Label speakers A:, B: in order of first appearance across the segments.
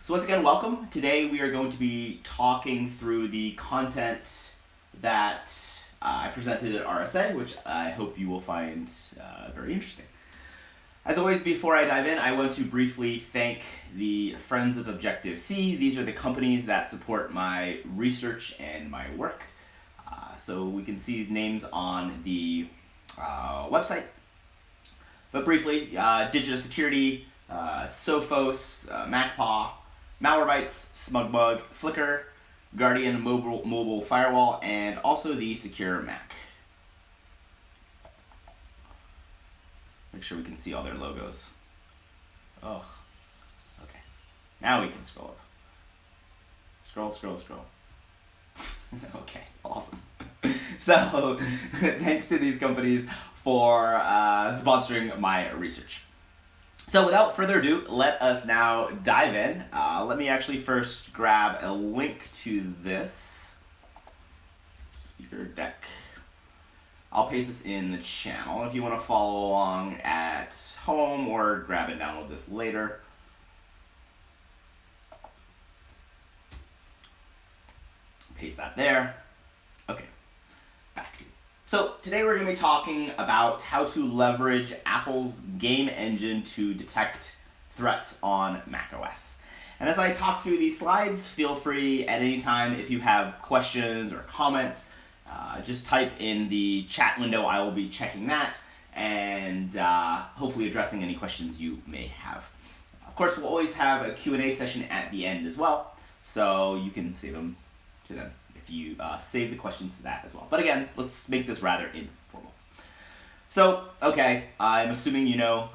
A: So once again, welcome. Today we are going to be talking through the content that I presented at RSA, which I hope you will find very interesting. As always, before I dive in, I want to briefly thank the Friends of Objective-C. These are the companies that support my research and my work. So we can see names on the website. But briefly, Digita Security, Sophos, MacPaw, Malwarebytes, SmugBug, Flickr, Guardian Mobile Firewall, and also the Secure Mac. Make sure we can see all their logos. Oh, okay. Now we can scroll up. Scroll. Okay, awesome. So, thanks to these companies for sponsoring my research. So without further ado, let us now dive in. Let me actually first grab a link to this speaker deck. I'll paste this in the channel if you want to follow along at home or grab and download this later. Paste that there. Okay, back to you. So today we're going to be talking about how to leverage Apple's game engine to detect threats on macOS. And as I talk through these slides, feel free at any time if you have questions or comments, just type in the chat window. I will be checking that and hopefully addressing any questions you may have. Of course, we'll always have a Q&A session at the end as well, so you can save them to them if you save the questions to that as well. But again, let's make this rather informal. So, okay, I'm assuming you know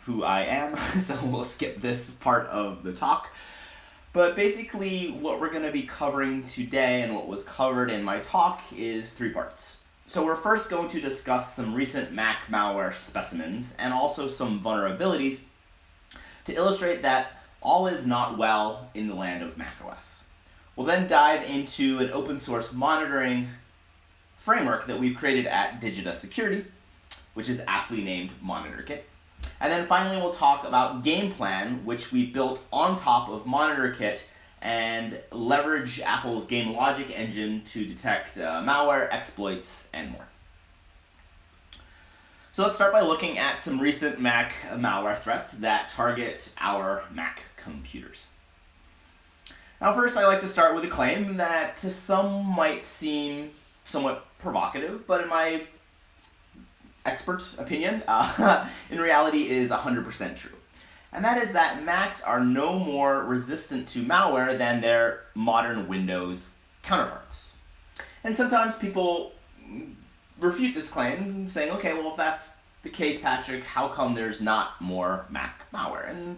A: who I am, so we'll skip this part of the talk. But basically, what we're going to be covering today and what was covered in my talk is three parts. So we're first going to discuss some recent Mac malware specimens and also some vulnerabilities to illustrate that all is not well in the land of macOS. We'll then dive into an open source monitoring framework that we've created at Digita Security, which is aptly named MonitorKit. And then finally we'll talk about GamePlan, which we built on top of MonitorKit and leverage Apple's game logic engine to detect malware, exploits, and more. So let's start by looking at some recent Mac malware threats that target our Mac computers. Now first, I like to start with a claim that to some might seem somewhat provocative, but in my expert opinion, in reality is 100% true. And that is that Macs are no more resistant to malware than their modern Windows counterparts. And sometimes people refute this claim, saying, okay, well if that's the case, Patrick, how come there's not more Mac malware? And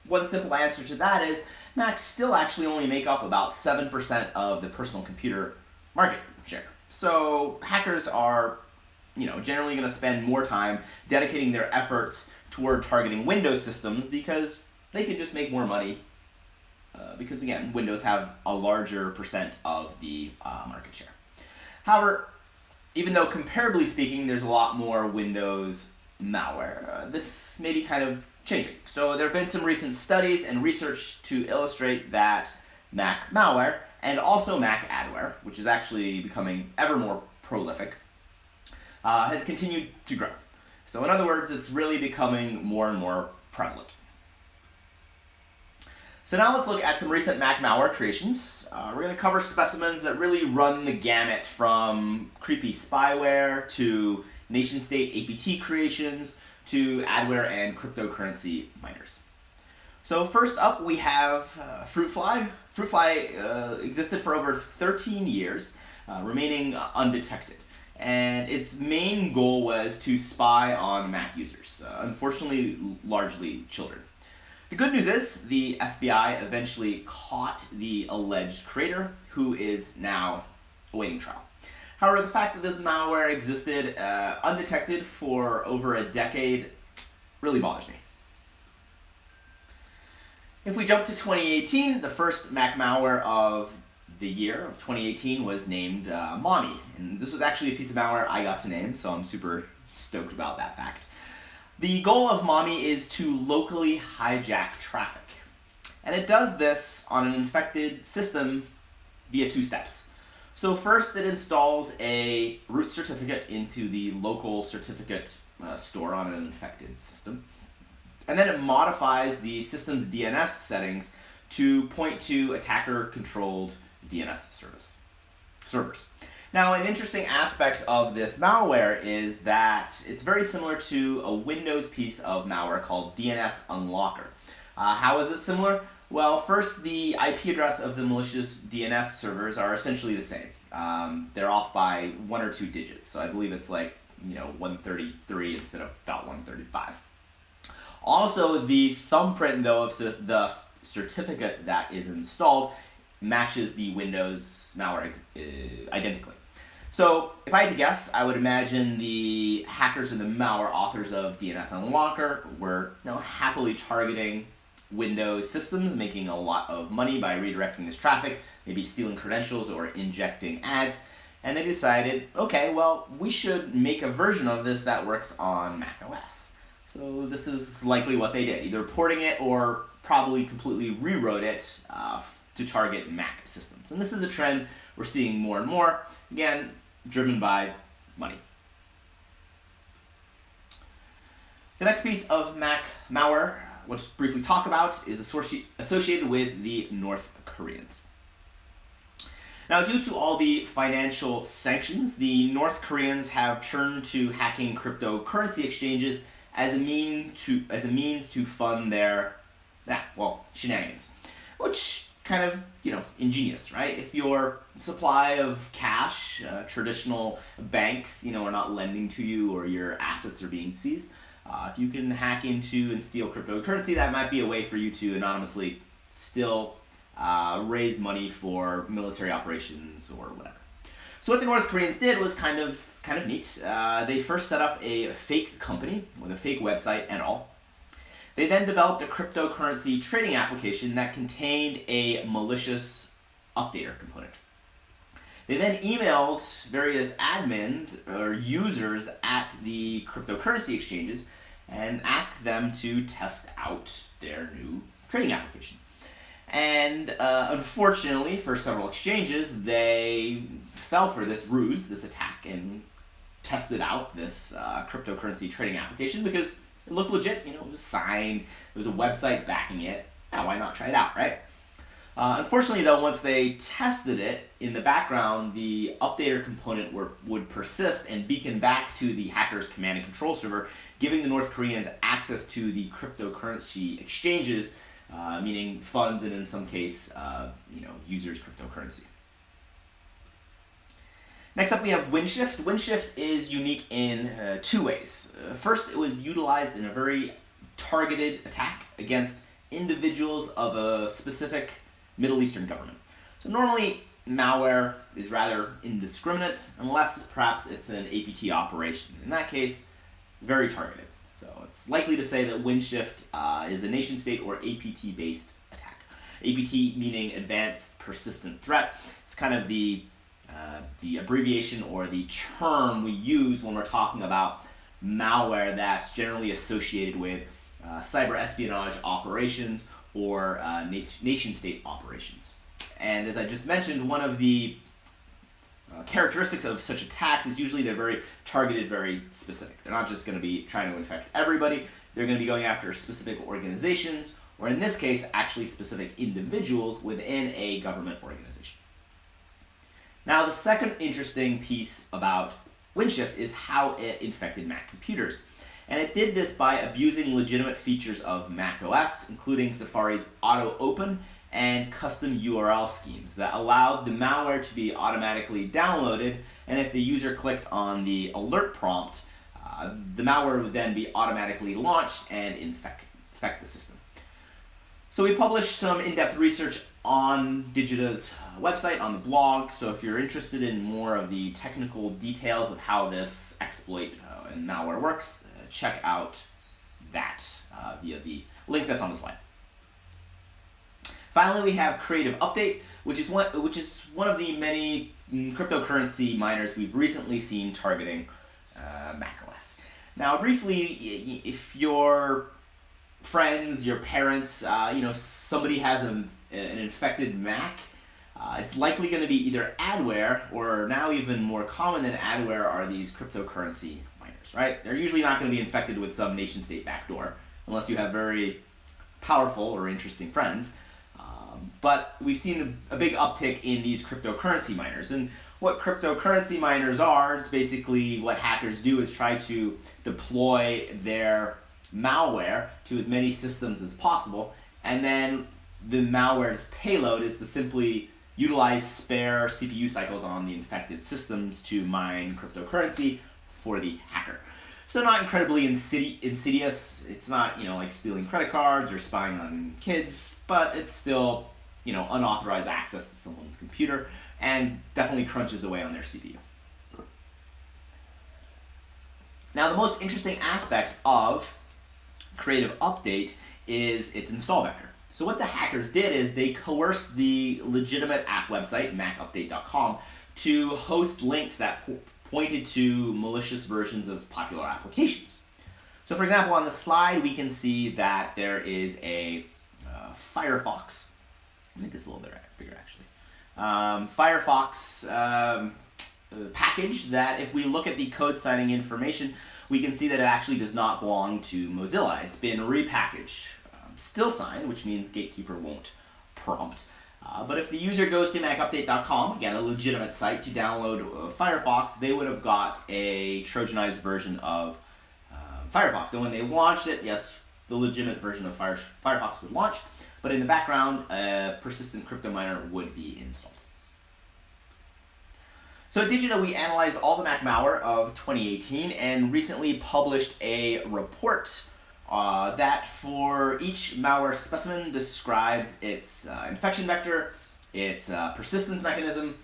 A: one simple answer to that is Macs still actually only make up about 7% of the personal computer market share. So hackers are, generally going to spend more time dedicating their efforts toward targeting Windows systems because they can just make more money. Because again, Windows have a larger percent of the market share. However, even though comparably speaking, there's a lot more Windows malware, this may be kind of changing. So there have been some recent studies and research to illustrate that Mac malware and also Mac adware, which is actually becoming ever more prolific, has continued to grow. So in other words, it's really becoming more and more prevalent. So now let's look at some recent Mac malware creations. We're going to cover specimens that really run the gamut from creepy spyware to nation-state APT creations to adware and cryptocurrency miners. So first up we have Fruitfly. Fruitfly existed for over 13 years, remaining undetected. And its main goal was to spy on Mac users, unfortunately largely children. The good news is the FBI eventually caught the alleged creator, who is now awaiting trial. However, the fact that this malware existed undetected for over a decade really bothers me. If we jump to 2018, the first Mac malware of the year of 2018 was named Mommy. And this was actually a piece of malware I got to name, so I'm super stoked about that fact. The goal of Mommy is to locally hijack traffic. And it does this on an infected system via 2 steps. So first, it installs a root certificate into the local certificate store on an infected system. And then it modifies the system's DNS settings to point to attacker-controlled DNS servers. Now, an interesting aspect of this malware is that it's very similar to a Windows piece of malware called DNS Unlocker. How is it similar? Well, first, the IP address of the malicious DNS servers are essentially the same. They're off by 1 or 2 digits, so I believe it's like 133 instead of .135. Also, the thumbprint, though, of the certificate that is installed matches the Windows malware identically. So, if I had to guess, I would imagine the hackers and the malware authors of DNS Unlocker were happily targeting Windows systems, making a lot of money by redirecting this traffic, maybe stealing credentials or injecting ads, and they decided, okay, well, we should make a version of this that works on Mac OS. So this is likely what they did, either porting it or probably completely rewrote it to target Mac systems. And this is a trend we're seeing more and more, again, driven by money. The next piece of Mac malware, let's briefly talk about, is associated with the North Koreans. Now, due to all the financial sanctions, the North Koreans have turned to hacking cryptocurrency exchanges as a means to fund their shenanigans, which kind of ingenious, right? If your supply of cash, traditional banks are not lending to you, or your assets are being seized, if you can hack into and steal cryptocurrency, that might be a way for you to anonymously still raise money for military operations or whatever. So what the North Koreans did was kind of neat. They first set up a fake company with a fake website and all. They then developed a cryptocurrency trading application that contained a malicious updater component. They then emailed various admins or users at the cryptocurrency exchanges and asked them to test out their new trading application. And unfortunately, for several exchanges, they fell for this ruse, this attack, and tested out this cryptocurrency trading application because it looked legit. It was signed, there was a website backing it. Yeah, why not try it out, right? Unfortunately, though, once they tested it, in the background, the updater component would persist and beacon back to the hacker's command and control server, giving the North Koreans access to the cryptocurrency exchanges, meaning funds and in some case, users' cryptocurrency. Next up, we have WinShift. WinShift is unique in 2 ways. First, it was utilized in a very targeted attack against individuals of a specific Middle Eastern government. So normally, malware is rather indiscriminate, unless perhaps it's an APT operation. In that case, very targeted. So it's likely to say that WinShift is a nation-state or APT-based attack. APT meaning Advanced Persistent Threat. It's kind of the abbreviation or the term we use when we're talking about malware that's generally associated with cyber espionage operations or nation-state operations. And as I just mentioned, one of the characteristics of such attacks is usually they're very targeted, very specific. They're not just going to be trying to infect everybody. They're going to be going after specific organizations, or in this case, actually specific individuals within a government organization. Now, the second interesting piece about WinShift is how it infected Mac computers. And it did this by abusing legitimate features of Mac OS, including Safari's auto open and custom URL schemes that allowed the malware to be automatically downloaded, and if the user clicked on the alert prompt, the malware would then be automatically launched and infect the system. So we published some in-depth research on Digita's website, on the blog, so if you're interested in more of the technical details of how this exploit and malware works, check out that via the link that's on the slide. Finally, we have Creative Update, which is one of the many cryptocurrency miners we've recently seen targeting macOS. Now, briefly, if you're friends, your parents, somebody has an infected Mac, it's likely going to be either adware, or now even more common than adware are these cryptocurrency miners, right? They're usually not going to be infected with some nation-state backdoor unless you have very powerful or interesting friends. But we've seen a big uptick in these cryptocurrency miners. And what cryptocurrency miners are, is basically what hackers do is try to deploy their malware to as many systems as possible, and then the malware's payload is to simply utilize spare CPU cycles on the infected systems to mine cryptocurrency for the hacker. So not incredibly insidious. It's not, like stealing credit cards or spying on kids, but it's still, unauthorized access to someone's computer, and definitely crunches away on their CPU. Now, the most interesting aspect of Creative Update is its install vector. So what the hackers did is they coerced the legitimate app website, macupdate.com, to host links that pointed to malicious versions of popular applications. So for example, on the slide, we can see that there is a Firefox. Let me make this a little bit bigger, actually. Firefox package that, if we look at the code signing information, we can see that it actually does not belong to Mozilla. It's been repackaged. Still signed, which means Gatekeeper won't prompt. But if the user goes to macupdate.com, again, a legitimate site, to download Firefox, they would have got a Trojanized version of Firefox. And when they launched it, yes, the legitimate version of Firefox would launch, but in the background, a persistent crypto miner would be installed. So at Digita, we analyzed all the Mac malware of 2018 and recently published a report that for each malware specimen describes its infection vector, its persistence mechanism,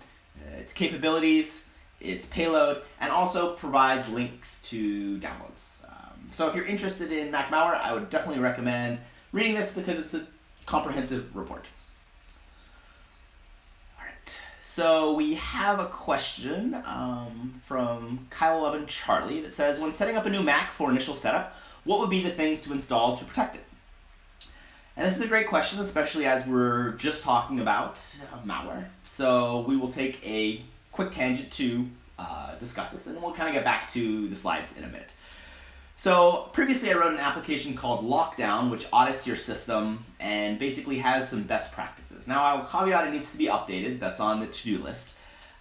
A: its capabilities, its payload, and also provides links to downloads. So if you're interested in Mac malware, I would definitely recommend reading this because it's a comprehensive report. So we have a question from Kyle11 Charlie that says, when setting up a new Mac for initial setup, what would be the things to install to protect it? And this is a great question, especially as we're just talking about malware. So we will take a quick tangent to discuss this, and we'll kind of get back to the slides in a minute. So previously I wrote an application called Lockdown, which audits your system and basically has some best practices. Now I'll caveat it needs to be updated, that's on the to-do list.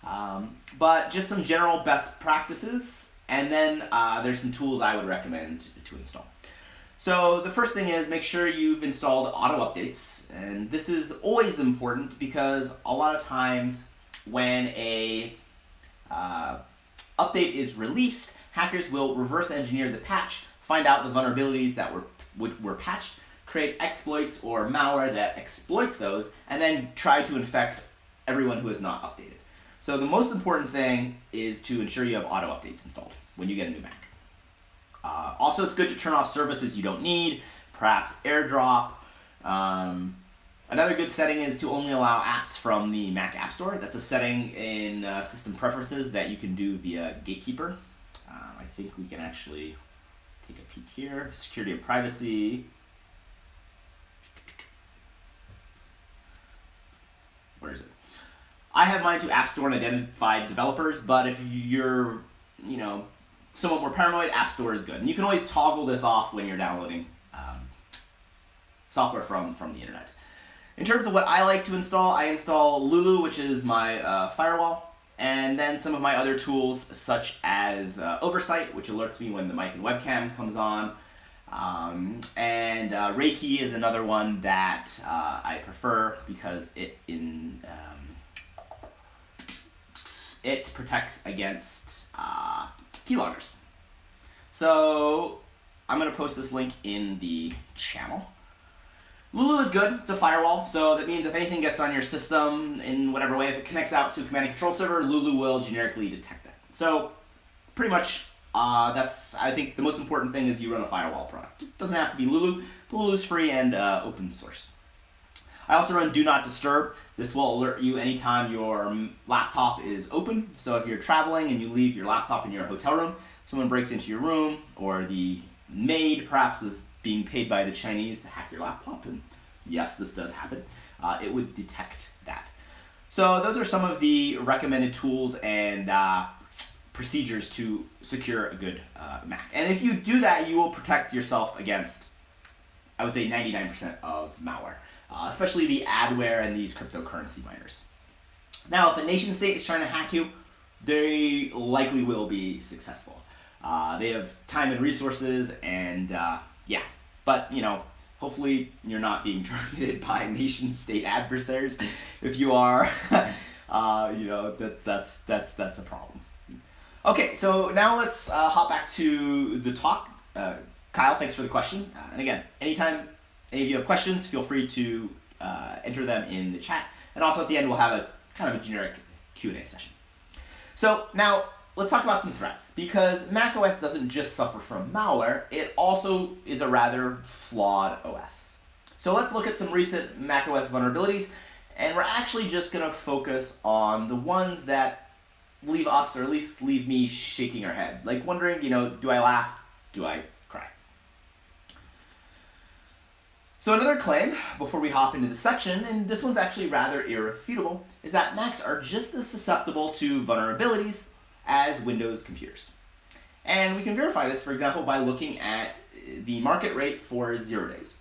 A: But just some general best practices, and then there's some tools I would recommend to install. So the first thing is make sure you've installed auto updates, and this is always important because a lot of times when a update is released, hackers will reverse engineer the patch, find out the vulnerabilities that were patched, create exploits or malware that exploits those, and then try to infect everyone who is not updated. So the most important thing is to ensure you have auto updates installed when you get a new Mac. Also, it's good to turn off services you don't need, perhaps AirDrop. Another good setting is to only allow apps from the Mac App Store. That's a setting in System Preferences that you can do via Gatekeeper. I think we can actually take a peek here. Security and privacy. Where is it? I have mine to App Store and identified developers, but if you're, somewhat more paranoid, App Store is good. And you can always toggle this off when you're downloading software from the internet. In terms of what I like to install, I install Lulu, which is my firewall, and then some of my other tools such as Oversight, which alerts me when the mic and webcam comes on, and Reiki is another one that I prefer because it protects against keyloggers. So I'm going to post this link in the channel. Lulu is good. It's a firewall, so that means if anything gets on your system in whatever way, if it connects out to a command and control server, Lulu will generically detect that. So pretty much that's, I think, the most important thing is you run a firewall product. It doesn't have to be Lulu, but Lulu's free and open source. I also run Do Not Disturb. This will alert you anytime your laptop is open. So if you're traveling and you leave your laptop in your hotel room, someone breaks into your room, or the maid perhaps is being paid by the Chinese to hack your laptop, and yes, this does happen, it would detect that. So those are some of the recommended tools and procedures to secure a good Mac. And if you do that, you will protect yourself against, I would say, 99% of malware, especially the adware and these cryptocurrency miners. Now, if a nation state is trying to hack you, they likely will be successful. They have time and resources, and yeah, but hopefully you're not being targeted by nation state adversaries. If you are, that's a problem. Okay, so now let's hop back to the talk. Kyle, thanks for the question. And again, anytime any of you have questions, feel free to enter them in the chat. And also at the end, we'll have a kind of a generic Q&A session. So now let's talk about some threats, because macOS doesn't just suffer from malware, it also is a rather flawed OS. So let's look at some recent macOS vulnerabilities, and we're actually just going to focus on the ones that leave us, or at least leave me, shaking our head, like wondering, do I laugh, do I cry? So another claim, before we hop into the section, and this one's actually rather irrefutable, is that Macs are just as susceptible to vulnerabilities as Windows computers. And we can verify this, for example, by looking at the market rate for 0 days.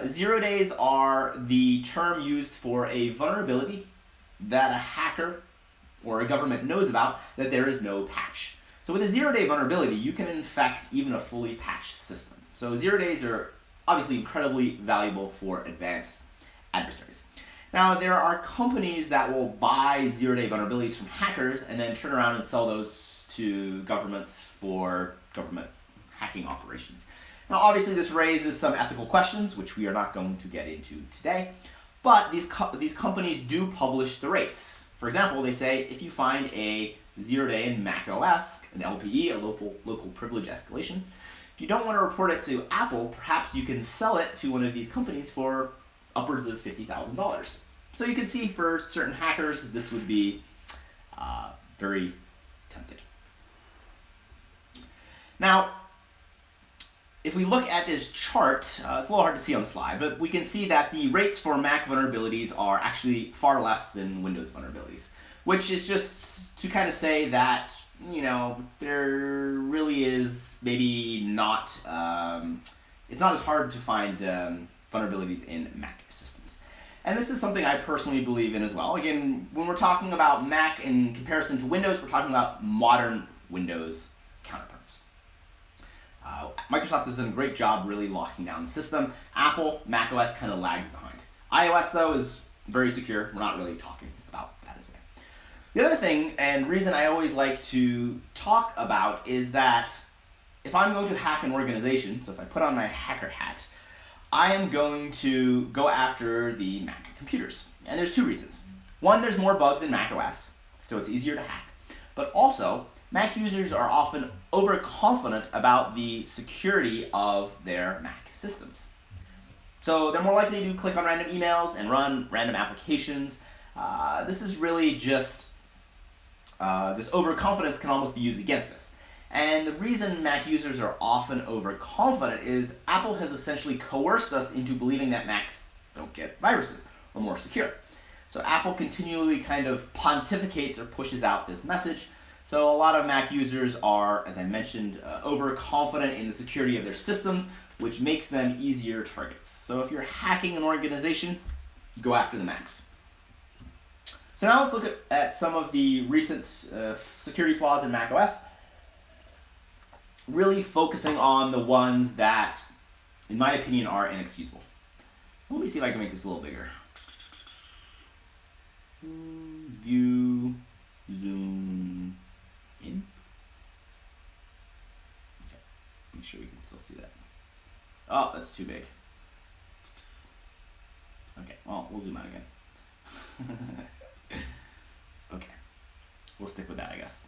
A: 0 days are the term used for a vulnerability that a hacker or a government knows about that there is no patch. So with a 0-day vulnerability, you can infect even a fully patched system. So 0 days are obviously incredibly valuable for advanced adversaries. Now, there are companies that will buy 0-day vulnerabilities from hackers and then turn around and sell those to governments for government hacking operations. Now, obviously, this raises some ethical questions, which we are not going to get into today, but these companies do publish the rates. For example, they say if you find a 0-day in macOS, an LPE, a local privilege escalation, if you don't want to report it to Apple, perhaps you can sell it to one of these companies for upwards of $50,000. So you can see for certain hackers, this would be very tempting. Now, if we look at this chart, it's a little hard to see on the slide, but we can see that the rates for Mac vulnerabilities are actually far less than Windows vulnerabilities, which is just to kind of say that, there really is maybe not, it's not as hard to find vulnerabilities in Mac systems. And this is something I personally believe in as well. Again, when we're talking about Mac in comparison to Windows, we're talking about modern Windows counterparts. Microsoft has done a great job really locking down the system. Apple, macOS kind of lags behind. iOS, though, is very secure. We're not really talking about that as well. The other thing, and reason I always like to talk about, is that if I'm going to hack an organization, so if I put on my hacker hat, I am going to go after the Mac computers. And there's two reasons. One, there's more bugs in macOS, so it's easier to hack. But also, Mac users are often overconfident about the security of their Mac systems. So they're more likely to click on random emails and run random applications. This is really just, this overconfidence can almost be used against this. And the reason Mac users are often overconfident is Apple has essentially coerced us into believing that Macs don't get viruses or more secure. So Apple continually kind of pontificates or pushes out this message. So a lot of Mac users are, as I mentioned, overconfident in the security of their systems, which makes them easier targets. So if you're hacking an organization, go after the Macs. So now let's look at some of the recent security flaws in macOS, really focusing on the ones that, in my opinion, are inexcusable. Let me see if I can make this a little bigger. View, zoom in. Okay, make sure we can still see that. Oh, that's too big. Okay, well, we'll zoom out again. Okay, we'll stick with that, I guess.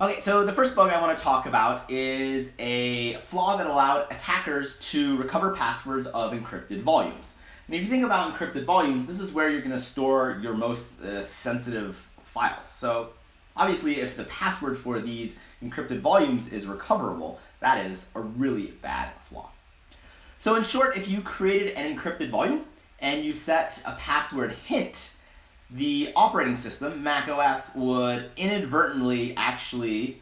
A: Okay, so the first bug I want to talk about is a flaw that allowed attackers to recover passwords of encrypted volumes. And if you think about encrypted volumes, this is where you're going to store your most sensitive files. So obviously, if the password for these encrypted volumes is recoverable, that is a really bad flaw. So in short, if you created an encrypted volume and you set a password hint, the operating system, macOS, would inadvertently actually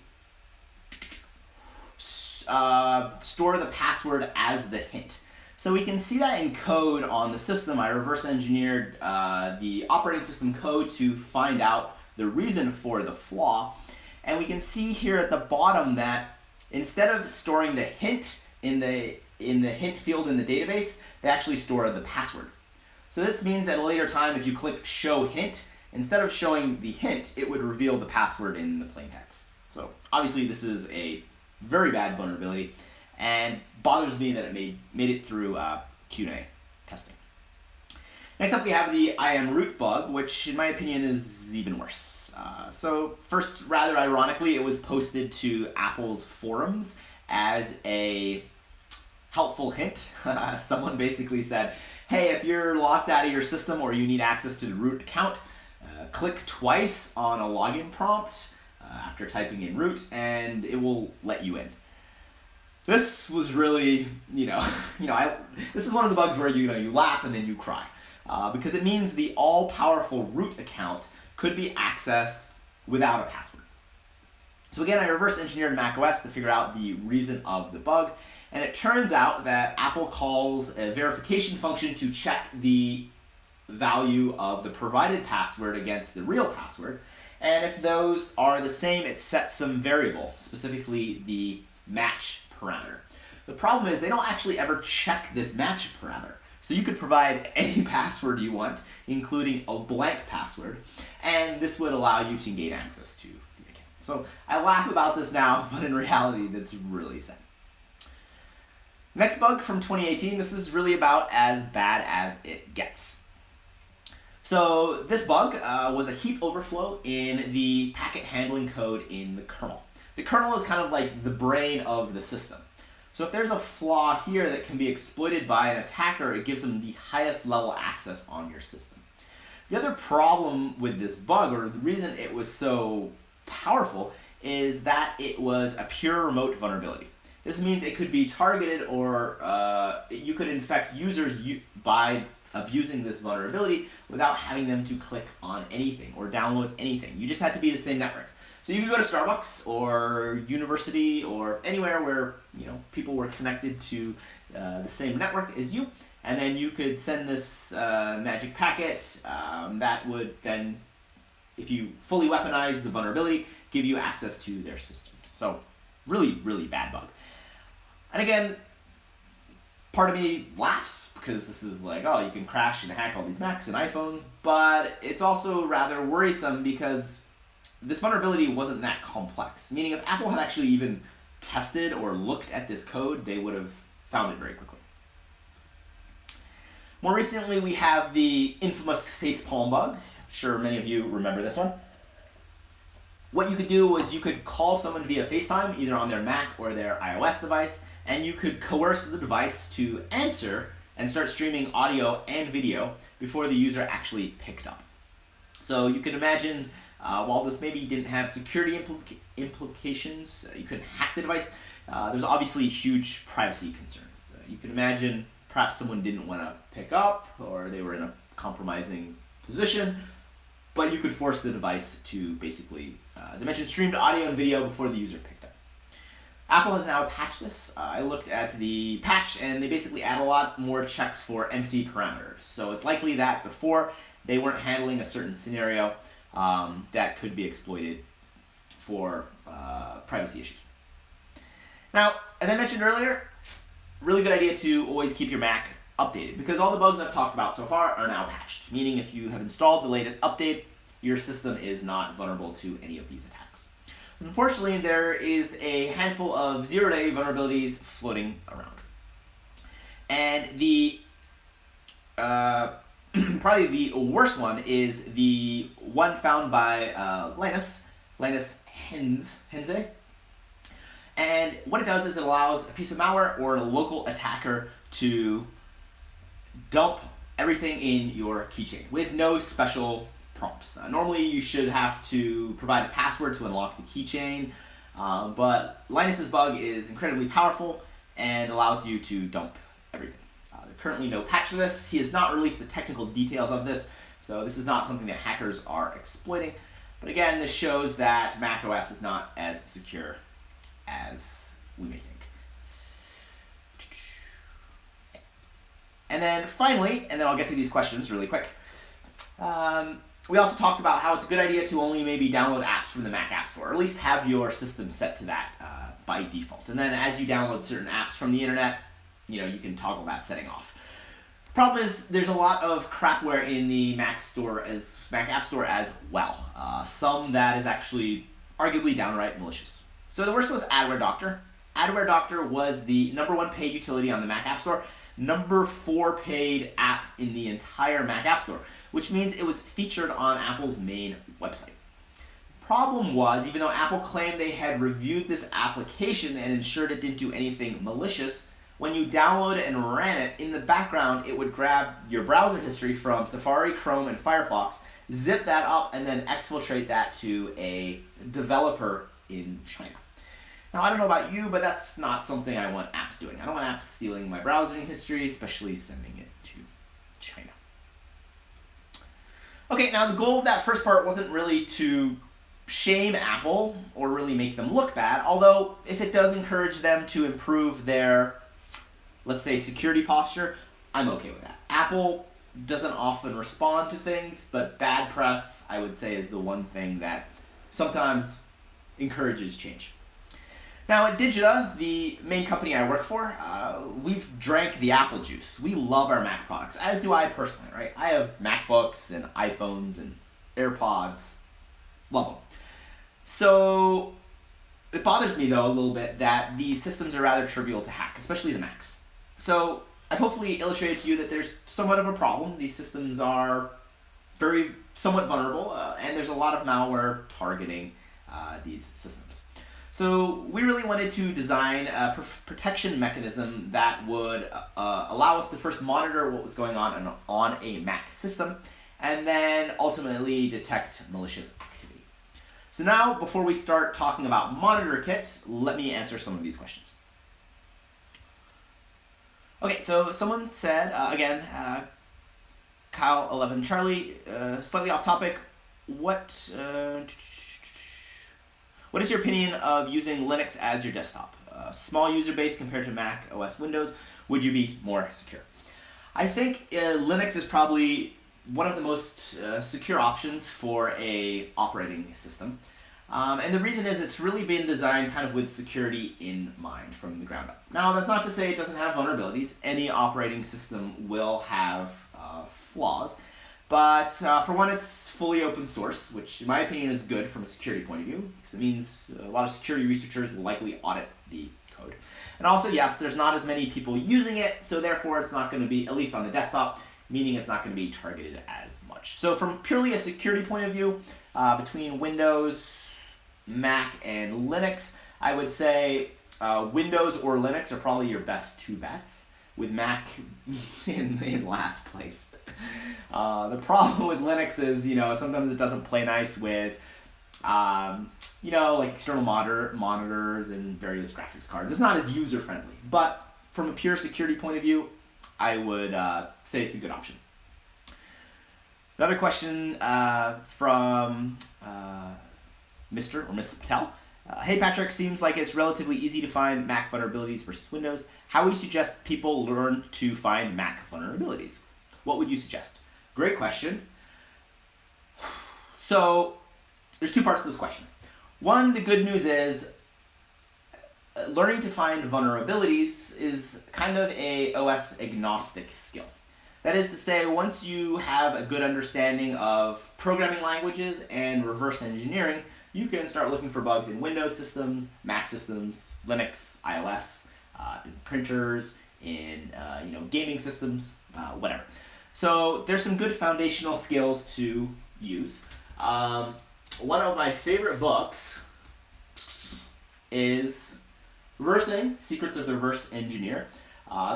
A: store the password as the hint. So we can see that in code on the system. I reverse engineered the operating system code to find out the reason for the flaw. And we can see here at the bottom that instead of storing the hint in the hint field in the database, they actually store the password. So this means at a later time, if you click show hint, instead of showing the hint, it would reveal the password in the plain text. So obviously this is a very bad vulnerability, and bothers me that it made it through Q&A testing. Next up, we have the imroot bug, which in my opinion is even worse. So first, rather ironically, it was posted to Apple's forums as a helpful hint. Someone basically said, hey, if you're locked out of your system or you need access to the root account, click twice on a login prompt after typing in root, and it will let you in. This was really, this is one of the bugs where you laugh and then you cry, because it means the all-powerful root account could be accessed without a password. So again, I reverse engineered macOS to figure out the reason of the bug, and it turns out that Apple calls a verification function to check the value of the provided password against the real password, and if those are the same, it sets some variable, specifically the match parameter. The problem is they don't actually ever check this match parameter. So you could provide any password you want, including a blank password, and this would allow you to gain access to the account. So I laugh about this now, but in reality, that's really sad. Next bug from 2018, this is really about as bad as it gets. So this bug was a heap overflow in the packet handling code in the kernel. The kernel is kind of like the brain of the system. So if there's a flaw here that can be exploited by an attacker, it gives them the highest level access on your system. The other problem with this bug, or the reason it was so powerful, is that it was a pure remote vulnerability. This means it could be targeted, or you could infect users by abusing this vulnerability without having them to click on anything or download anything. You just had to be the same network. So you could go to Starbucks or university or anywhere where people were connected to the same network as you, and then you could send this magic packet that would then, if you fully weaponize the vulnerability, give you access to their systems. So really, really bad bug. And again, part of me laughs because this is like, oh, you can crash and hack all these Macs and iPhones, but it's also rather worrisome because this vulnerability wasn't that complex. Meaning if Apple had actually even tested or looked at this code, they would have found it very quickly. More recently, we have the infamous facepalm bug. I'm sure many of you remember this one. What you could do was you could call someone via FaceTime, either on their Mac or their iOS device, and you could coerce the device to answer and start streaming audio and video before the user actually picked up. So you can imagine, while this maybe didn't have security implications, you couldn't hack the device, there's obviously huge privacy concerns. You can imagine perhaps someone didn't want to pick up, or they were in a compromising position, but you could force the device to basically, as I mentioned, stream audio and video before the user picked up. Apple has now patched this. I looked at the patch, and they basically add a lot more checks for empty parameters. So it's likely that before they weren't handling a certain scenario that could be exploited for privacy issues. Now, as I mentioned earlier, really good idea to always keep your Mac updated, because all the bugs I've talked about so far are now patched, meaning if you have installed the latest update, your system is not vulnerable to any of these attacks. Unfortunately, there is a handful of zero-day vulnerabilities floating around. And the probably the worst one is the one found by Linus Henze. And what it does is it allows a piece of malware or a local attacker to dump everything in your keychain with no special prompts. Normally you should have to provide a password to unlock the keychain, But Linus's bug is incredibly powerful and allows you to dump everything. There's currently no patch for this. He has not released the technical details of this, so this is not something that hackers are exploiting. But again, this shows that macOS is not as secure as we may think. And then finally, and then I'll get to these questions really quick, we also talked about how it's a good idea to only maybe download apps from the Mac App Store, or at least have your system set to that by default. And then as you download certain apps from the internet, you can toggle that setting off. Problem is, there's a lot of crapware in the Mac App Store as well. Some that is actually arguably downright malicious. So the worst was Adware Doctor. Adware Doctor was the #1 paid utility on the Mac App Store, #4 paid app in the entire Mac App Store, which means it was featured on Apple's main website. Problem was, even though Apple claimed they had reviewed this application and ensured it didn't do anything malicious, when you download it and ran it, in the background it would grab your browser history from Safari, Chrome, and Firefox, zip that up, and then exfiltrate that to a developer in China. Now, I don't know about you, but that's not something I want apps doing. I don't want apps stealing my browsing history, especially sending it to China. Okay, now the goal of that first part wasn't really to shame Apple or really make them look bad, although if it does encourage them to improve their, let's say, security posture, I'm okay with that. Apple doesn't often respond to things, but bad press, I would say, is the one thing that sometimes encourages change. Now at Digita, the main company I work for, we've drank the apple juice. We love our Mac products, as do I personally, right? I have MacBooks and iPhones and AirPods. Love them. So it bothers me, though, a little bit that these systems are rather trivial to hack, especially the Macs. So I've hopefully illustrated to you that there's somewhat of a problem. These systems are somewhat vulnerable, and there's a lot of malware targeting these systems. So we really wanted to design a protection mechanism that would allow us to first monitor what was going on a Mac system, and then ultimately detect malicious activity. So now, before we start talking about Monitor Kit, let me answer some of these questions. Okay, so someone said, again, Kyle11 Charlie, slightly off topic, what is your opinion of using Linux as your desktop? Small user base compared to Mac OS Windows, would you be more secure? I think Linux is probably one of the most secure options for a operating system. And the reason is it's really been designed kind of with security in mind from the ground up. Now, that's not to say it doesn't have vulnerabilities. Any operating system will have flaws. But for one, it's fully open source, which in my opinion is good from a security point of view, because it means a lot of security researchers will likely audit the code. And also, yes, there's not as many people using it, so therefore it's not going to be, at least on the desktop, meaning it's not going to be targeted as much. So from purely a security point of view, between Windows, Mac, and Linux, I would say Windows or Linux are probably your best two bets, with Mac in last place. The problem with Linux is, sometimes it doesn't play nice with, like external monitors and various graphics cards. It's not as user-friendly, but from a pure security point of view, I would say it's a good option. Another question from Mr. or Ms. Patel. Hey Patrick, seems like it's relatively easy to find Mac vulnerabilities versus Windows. How would you suggest people learn to find Mac vulnerabilities? What would you suggest? Great question. So there's two parts to this question. One, the good news is learning to find vulnerabilities is kind of a OS agnostic skill. That is to say, once you have a good understanding of programming languages and reverse engineering, you can start looking for bugs in Windows systems, Mac systems, Linux, iOS, in printers, in gaming systems, whatever. So there's some good foundational skills to use. One of my favorite books is Reversing, Secrets of the Reverse Engineer.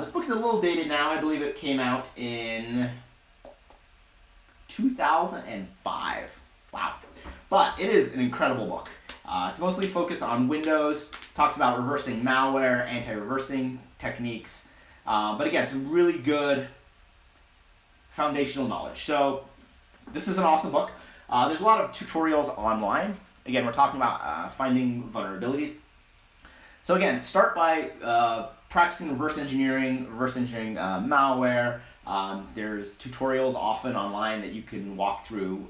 A: This book's a little dated now. I believe it came out in 2005. Wow. But it is an incredible book. It's mostly focused on Windows, talks about reversing malware, anti-reversing techniques, but again, some really good foundational knowledge. So this is an awesome book. There's a lot of tutorials online. Again, we're talking about finding vulnerabilities. So again, start by practicing reverse engineering malware. There's tutorials often online that you can walk through,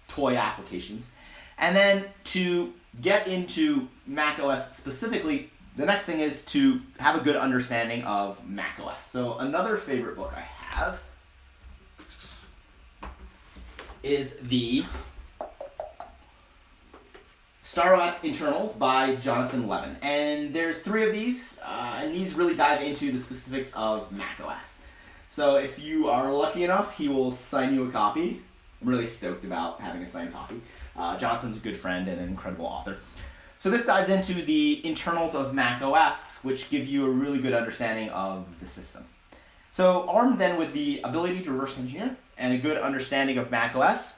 A: toy applications. And then to get into Mac OS specifically, the next thing is to have a good understanding of Mac OS. So another favorite book I have is the StarOS Internals by Jonathan Levin. And there's 3 of these, and these really dive into the specifics of Mac OS. So if you are lucky enough, he will sign you a copy. I'm really stoked about having a signed copy. Jonathan's a good friend and an incredible author. So this dives into the internals of Mac OS, which give you a really good understanding of the system. So armed then with the ability to reverse engineer and a good understanding of Mac OS,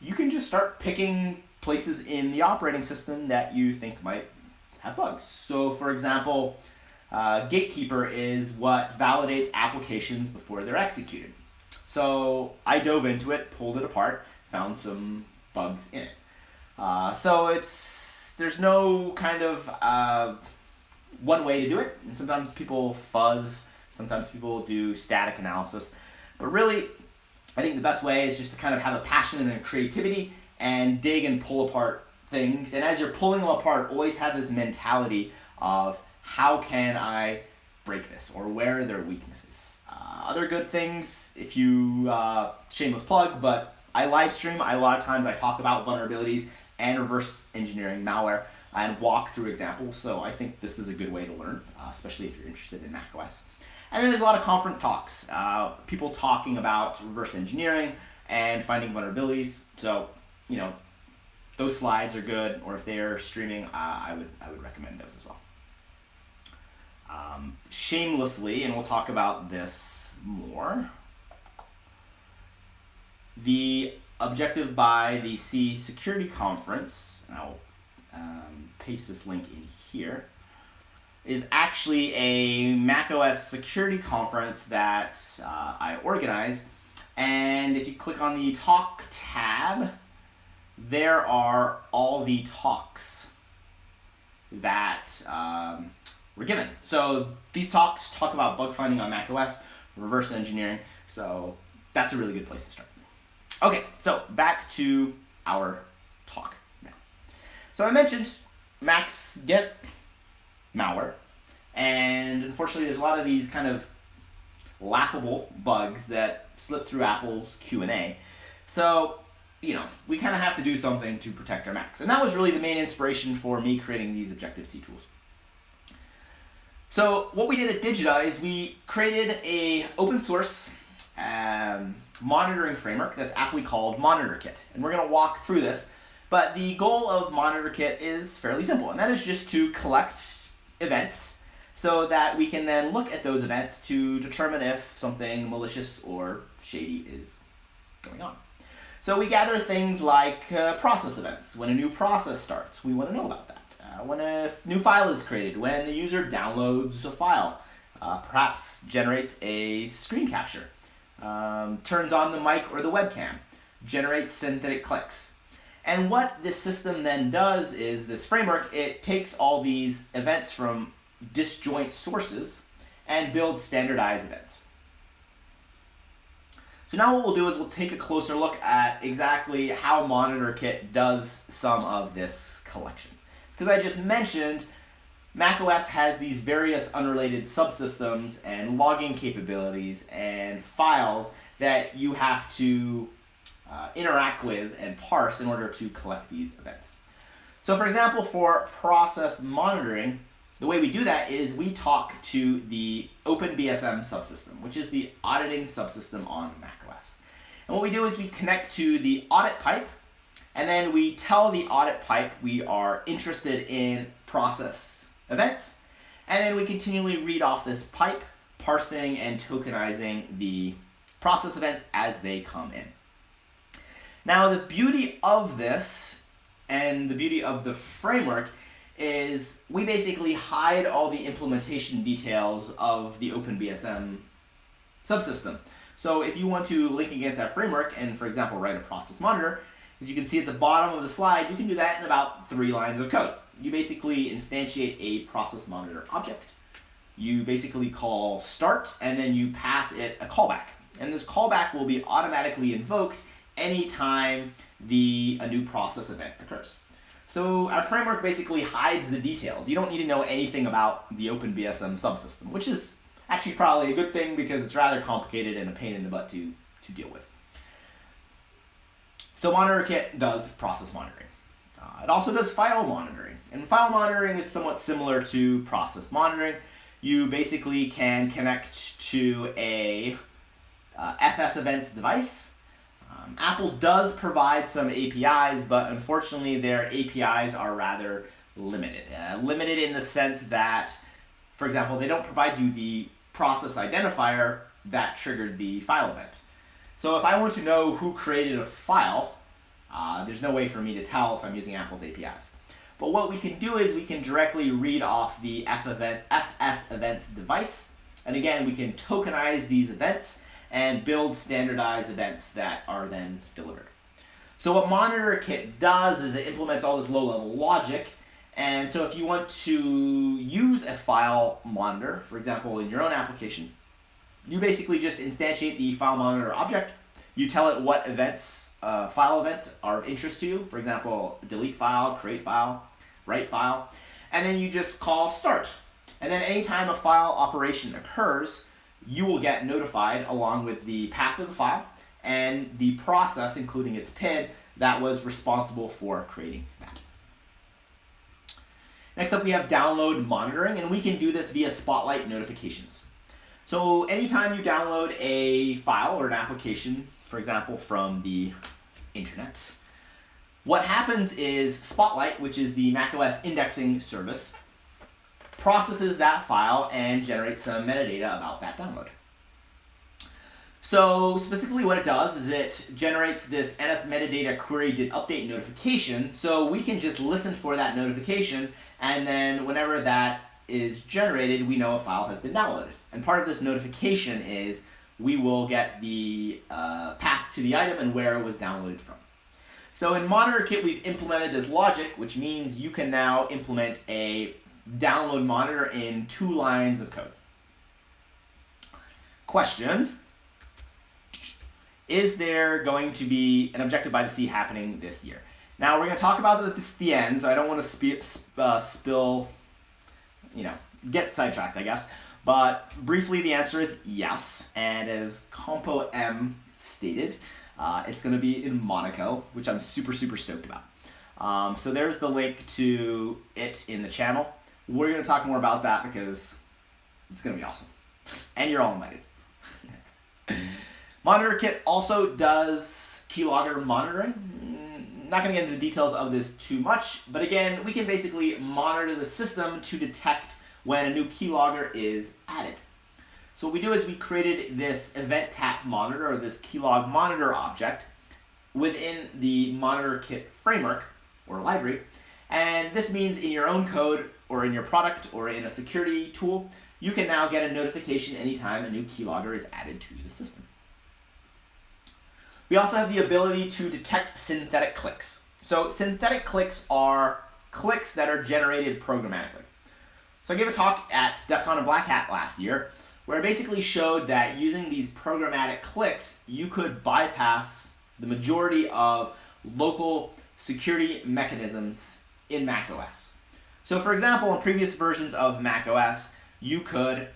A: you can just start picking places in the operating system that you think might have bugs. So for example, Gatekeeper is what validates applications before they're executed. So I dove into it, pulled it apart, found some bugs in it. So there's no kind of one way to do it. And sometimes people fuzz, sometimes people do static analysis. But really, I think the best way is just to kind of have a passion and a creativity and dig and pull apart things. And as you're pulling them apart, always have this mentality of how can I break this, or where are their weaknesses. Other good things, if you, shameless plug, but I live stream. A lot of times I talk about vulnerabilities and reverse engineering malware and walk through examples. So I think this is a good way to learn, especially if you're interested in Mac OS. And then there's a lot of conference talks, people talking about reverse engineering and finding vulnerabilities. So, those slides are good, or if they're streaming, I would recommend those as well. Shamelessly, and we'll talk about this more, the objective by the C Security Conference, and I'll paste this link in here, is actually a macOS security conference that I organize. And if you click on the talk tab, there are all the talks that were given. So these talks talk about bug finding on macOS, reverse engineering. So that's a really good place to start. Okay, so back to our talk now. So I mentioned Macs get malware, and unfortunately there's a lot of these kind of laughable bugs that slip through Apple's Q&A. So, we kind of have to do something to protect our Macs. And that was really the main inspiration for me creating these Objective-C tools. So what we did at Digita is we created a open source monitoring framework that's aptly called MonitorKit. And we're going to walk through this. But the goal of MonitorKit is fairly simple, and that is just to collect events so that we can then look at those events to determine if something malicious or shady is going on. So we gather things like process events. When a new process starts, we want to know about that. When a new file is created, when the user downloads a file, perhaps generates a screen capture, turns on the mic or the webcam, generates synthetic clicks. And what this system then does is, this framework, it takes all these events from disjoint sources and builds standardized events. So now what we'll do is we'll take a closer look at exactly how MonitorKit does some of this collection. Because I just mentioned, macOS has these various unrelated subsystems and logging capabilities and files that you have to interact with and parse in order to collect these events. So for example, for process monitoring, the way we do that is we talk to the OpenBSM subsystem, which is the auditing subsystem on macOS. And what we do is we connect to the audit pipe, and then we tell the audit pipe we are interested in process events, and then we continually read off this pipe, parsing and tokenizing the process events as they come in. Now the beauty of this And the beauty of the framework is we basically hide all the implementation details of the OpenBSM subsystem. So if you want to link against our framework and, for example, write a process monitor, as you can see at the bottom of the slide, you can do that in about 3 lines of code. You basically instantiate a process monitor object. You basically call start, and then you pass it a callback. And this callback will be automatically invoked anytime a new process event occurs. So our framework basically hides the details. You don't need to know anything about the OpenBSM subsystem, which is actually probably a good thing because it's rather complicated and a pain in the butt to deal with. So MonitorKit does process monitoring. It also does file monitoring. And file monitoring is somewhat similar to process monitoring. You basically can connect to a FS events device. Apple does provide some APIs, but unfortunately their APIs are rather limited. Limited in the sense that, for example, they don't provide you the process identifier that triggered the file event. So if I want to know who created a file, there's no way for me to tell if I'm using Apple's APIs. But what we can do is we can directly read off the FS events device. And again, we can tokenize these events and build standardized events that are then delivered. So what MonitorKit does is it implements all this low-level logic. And so if you want to use a file monitor, for example, in your own application, you basically just instantiate the file monitor object. You tell it what events, file events are of interest to you. For example, delete file, create file, write file. And then you just call start. And then anytime a file operation occurs, you will get notified along with the path of the file and the process, including its PID, that was responsible for creating that. Next up, we have download monitoring, and we can do this via Spotlight notifications. So anytime you download a file or an application, for example, from the internet, what happens is Spotlight, which is the macOS indexing service, processes that file and generates some metadata about that download. So specifically what it does is it generates this NS metadata query did update notification, so we can just listen for that notification, and then whenever that is generated, we know a file has been downloaded. And part of this notification is we will get the path to the item and where it was downloaded from. So in MonitorKit, we've implemented this logic, which means you can now implement a download monitor in 2 lines of code. Question: is there going to be an Objective by the Sea happening this year? Now we're going to talk about it at the end, so I don't want to get sidetracked, I guess. But briefly, the answer is yes. And as Compo M stated, it's going to be in Monaco, which I'm super stoked about. So there's the link to it in the channel. We're going to talk more about that because it's going to be awesome. And you're all invited. MonitorKit also does keylogger monitoring. Not going to get into the details of this too much, but again, we can basically monitor the system to detect when a new keylogger is added. So what we do is we created this event tap monitor, or this keylog monitor object, within the MonitorKit framework or library. And this means in your own code or in your product or in a security tool, you can now get a notification anytime a new keylogger is added to the system. We also have the ability to detect synthetic clicks. So synthetic clicks are clicks that are generated programmatically. So I gave a talk at DEF CON and Black Hat last year where I basically showed that using these programmatic clicks, you could bypass the majority of local security mechanisms in macOS. So for example, in previous versions of macOS, you could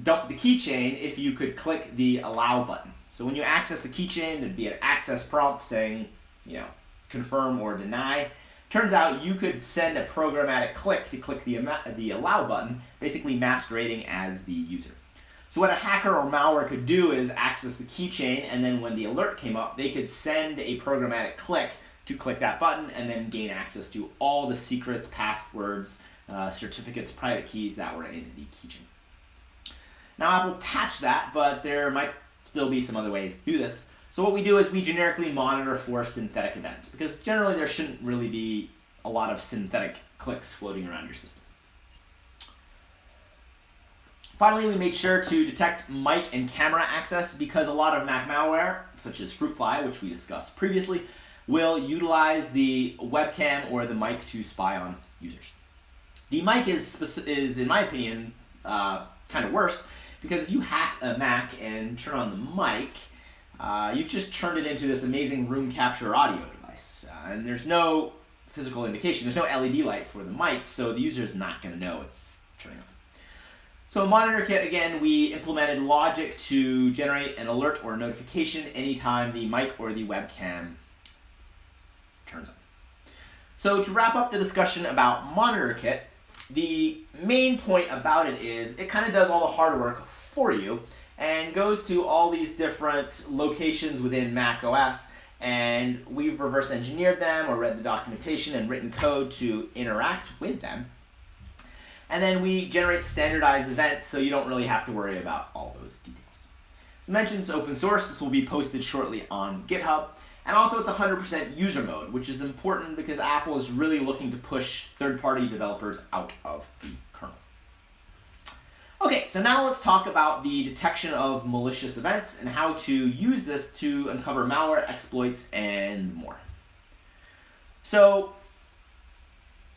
A: dump the keychain if you could click the allow button. So when you access the keychain, there'd be an access prompt saying, confirm or deny. Turns out you could send a programmatic click to click the allow button, basically masquerading as the user. So what a hacker or malware could do is access the keychain, and then when the alert came up, they could send a programmatic click to click that button and then gain access to all the secrets, passwords, certificates, private keys that were in the keychain. Now Apple patched that, but there might still be some other ways to do this. So what we do is we generically monitor for synthetic events, because generally there shouldn't really be a lot of synthetic clicks floating around your system. Finally, we make sure to detect mic and camera access, because a lot of Mac malware, such as Fruitfly, which we discussed previously, will utilize the webcam or the mic to spy on users. The mic is in my opinion, kind of worse, because if you hack a Mac and turn on the mic, you've just turned it into this amazing room capture audio device. And there's no physical indication, there's no LED light for the mic, so the user is not going to know it's turning on. So Monitor Kit, again, we implemented logic to generate an alert or notification anytime the mic or the webcam turns on. So to wrap up the discussion about Monitor Kit, the main point about it is it kind of does all the hard work for you and goes to all these different locations within Mac OS, and we've reverse engineered them or read the documentation and written code to interact with them. And then we generate standardized events, so you don't really have to worry about all those details. As mentioned, it's open source. This will be posted shortly on GitHub. And also it's 100% user mode, which is important because Apple is really looking to push third-party developers out of the kernel. Okay, so now let's talk about the detection of malicious events and how to use this to uncover malware, exploits, and more. So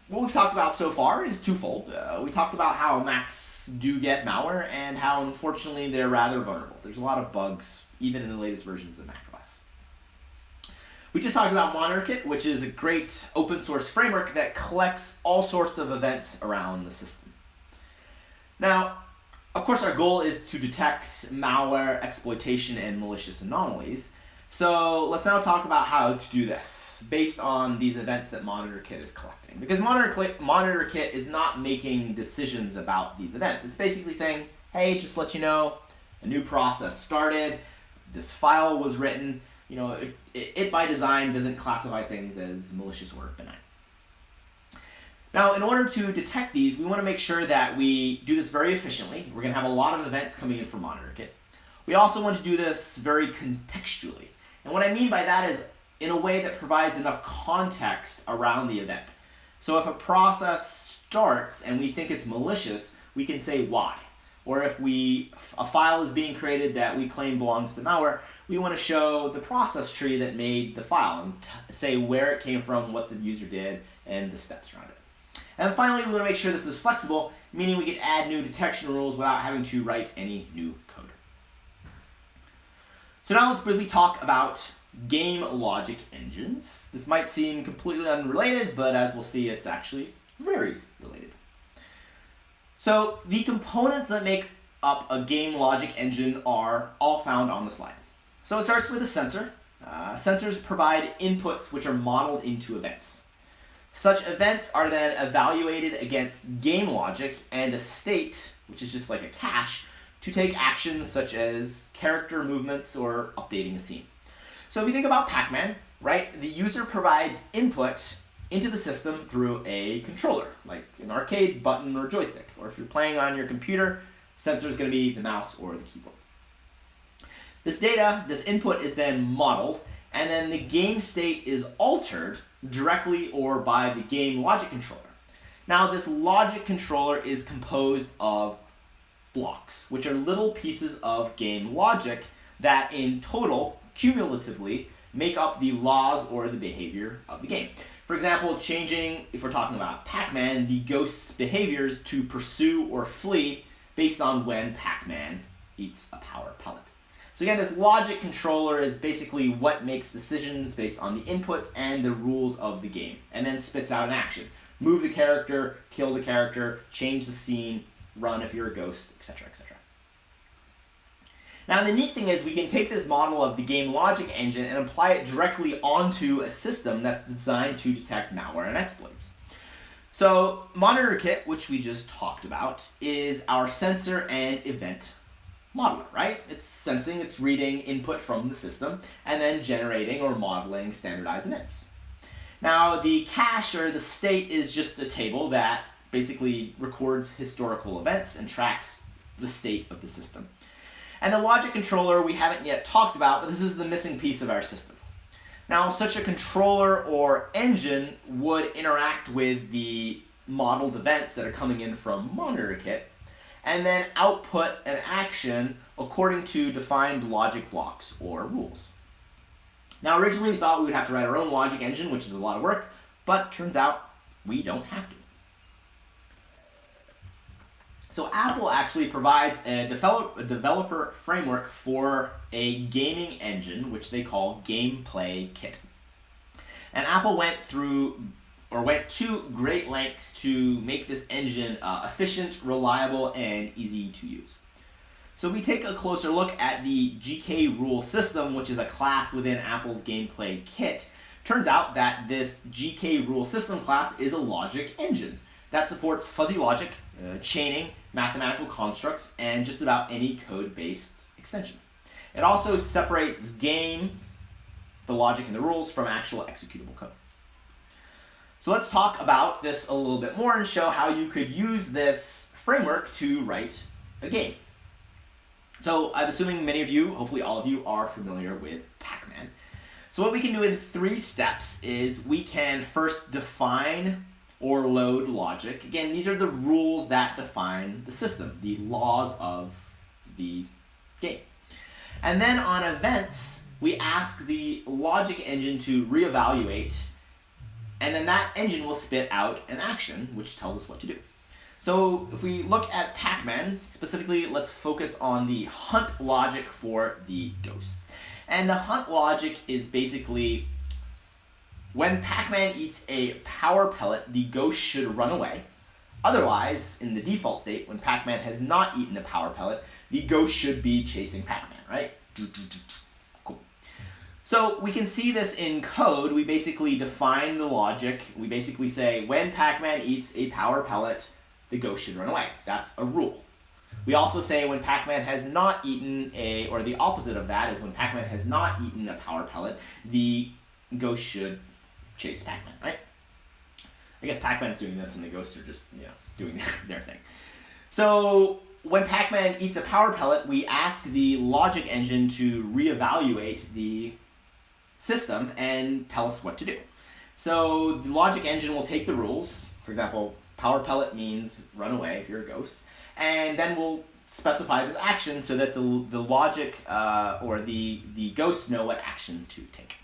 A: what we've talked about so far is twofold. We talked about how Macs do get malware and how, unfortunately, they're rather vulnerable. There's a lot of bugs, even in the latest versions of macOS. We just talked about Monitor Kit, which is a great open source framework that collects all sorts of events around the system. Now, of course, our goal is to detect malware, exploitation, and malicious anomalies. So let's now talk about how to do this based on these events that Monitor Kit is collecting. Because Monitor Kit is not making decisions about these events. It's basically saying, hey, just let you know, a new process started, this file was written. You know, it by design doesn't classify things as malicious or benign. Now, in order to detect these, we want to make sure that we do this very efficiently. We're going to have a lot of events coming in from Monitor Kit. We also want to do this very contextually. And what I mean by that is in a way that provides enough context around the event. So if a process starts and we think it's malicious, we can say why. Or if a file is being created that we claim belongs to malware, we want to show the process tree that made the file and say where it came from, what the user did, and the steps around it. And finally, we want to make sure this is flexible, meaning we can add new detection rules without having to write any new code. So now let's briefly talk about game logic engines. This might seem completely unrelated, but as we'll see, it's actually very related. So the components that make up a game logic engine are all found on the slide. So it starts with a sensor. Sensors provide inputs which are modeled into events. Such events are then evaluated against game logic and a state, which is just like a cache, to take actions such as character movements or updating a scene. So if you think about Pac-Man, right, the user provides input into the system through a controller, like an arcade button or joystick. Or if you're playing on your computer, sensor is going to be the mouse or the keyboard. This data, this input is then modeled, and then the game state is altered directly or by the game logic controller. Now this logic controller is composed of blocks, which are little pieces of game logic that in total, cumulatively, make up the laws or the behavior of the game. For example, changing, if we're talking about Pac-Man, the ghost's behaviors to pursue or flee based on when Pac-Man eats a power pellet. So again, this logic controller is basically what makes decisions based on the inputs and the rules of the game, and then spits out an action. Move the character, kill the character, change the scene, run if you're a ghost, etc., etc. Now the neat thing is we can take this model of the game logic engine and apply it directly onto a system that's designed to detect malware and exploits. So Monitor Kit, which we just talked about, is our sensor and event modeler, right? It's sensing, it's reading input from the system, and then generating or modeling standardized events. Now the cache or the state is just a table that basically records historical events and tracks the state of the system. And the logic controller we haven't yet talked about, but this is the missing piece of our system. Now, such a controller or engine would interact with the modeled events that are coming in from MonitorKit, and then output an action according to defined logic blocks or rules. Now, originally we thought we would have to write our own logic engine, which is a lot of work, but turns out we don't have to. So Apple actually provides a developer framework for a gaming engine, which they call Gameplay Kit. And Apple went to great lengths to make this engine efficient, reliable, and easy to use. So we take a closer look at the GK rule system, which is a class within Apple's Gameplay Kit. Turns out that this GK rule system class is a logic engine that supports fuzzy logic, chaining, mathematical constructs, and just about any code-based extension. It also separates games, the logic and the rules, from actual executable code. So let's talk about this a little bit more and show how you could use this framework to write a game. So I'm assuming many of you, hopefully all of you, are familiar with Pac-Man. So what we can do in 3 steps is we can first define or load logic. Again, these are the rules that define the system, the laws of the game. And then on events, we ask the logic engine to reevaluate, and then that engine will spit out an action which tells us what to do. So if we look at Pac-Man, specifically, let's focus on the hunt logic for the ghost. And the hunt logic is basically, when Pac-Man eats a power pellet, the ghost should run away. Otherwise, in the default state, when Pac-Man has not eaten a power pellet, the ghost should be chasing Pac-Man, right? Cool. So we can see this in code. We basically define the logic. We basically say, when Pac-Man eats a power pellet, the ghost should run away. That's a rule. We also say when Pac-Man has not eaten or the opposite of that is when Pac-Man has not eaten a power pellet, the ghost should chase Pac-Man, right? I guess Pac-Man's doing this and the ghosts are just, doing their thing. So when Pac-Man eats a power pellet, we ask the logic engine to reevaluate the system and tell us what to do. So the logic engine will take the rules. For example, power pellet means run away if you're a ghost. And then we'll specify this action so that the logic or the ghosts know what action to take.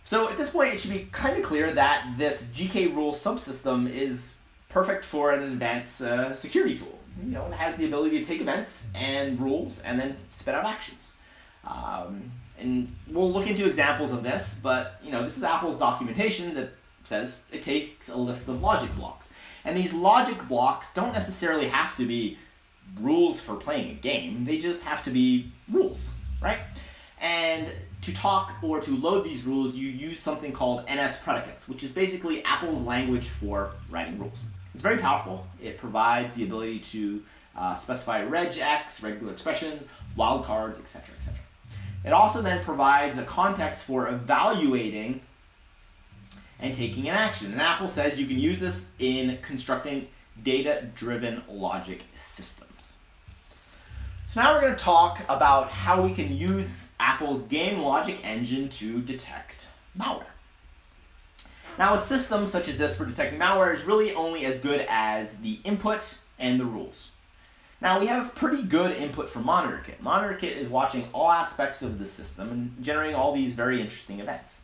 A: So at this point, it should be kind of clear that this GK rule subsystem is perfect for an advanced security tool. It has the ability to take events and rules and then spit out actions. And we'll look into examples of this, but this is Apple's documentation that says it takes a list of logic blocks. And these logic blocks don't necessarily have to be rules for playing a game. They just have to be rules, right? And to talk or to load these rules, you use something called NS predicates, which is basically Apple's language for writing rules. It's very powerful. It provides the ability to specify regex, regular expressions, wildcards, etc., etc. It also then provides a context for evaluating and taking an action. And Apple says you can use this in constructing data-driven logic systems. So now we're going to talk about how we can use Apple's game logic engine to detect malware. Now, a system such as this for detecting malware is really only as good as the input and the rules. Now, we have pretty good input from MonitorKit. MonitorKit is watching all aspects of the system and generating all these very interesting events.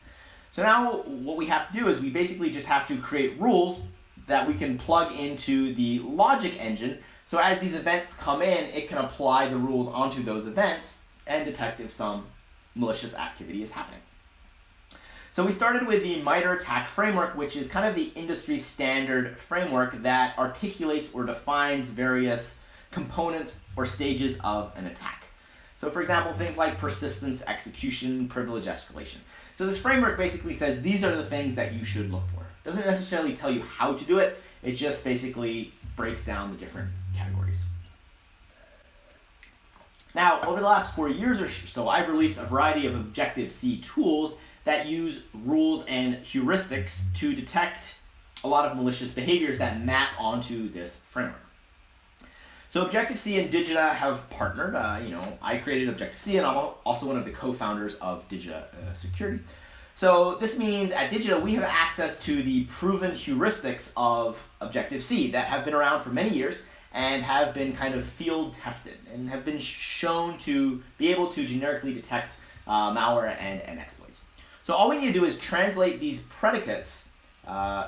A: So now what we have to do is we basically just have to create rules that we can plug into the logic engine. So as these events come in, it can apply the rules onto those events and detect if some malicious activity is happening. So we started with the MITRE ATT&CK framework, which is kind of the industry standard framework that articulates or defines various components or stages of an attack. So for example, things like persistence, execution, privilege escalation. So this framework basically says these are the things that you should look for. It doesn't necessarily tell you how to do it, it just basically breaks down the different categories. Now, over the last 4 years or so, I've released a variety of Objective-C tools that use rules and heuristics to detect a lot of malicious behaviors that map onto this framework. So Objective-C and Digita have partnered. I created Objective-C, and I'm also one of the co-founders of Digita Security. So this means at Digita we have access to the proven heuristics of Objective-C that have been around for many years and have been kind of field tested and have been shown to be able to generically detect malware and exploits. So all we need to do is translate these predicates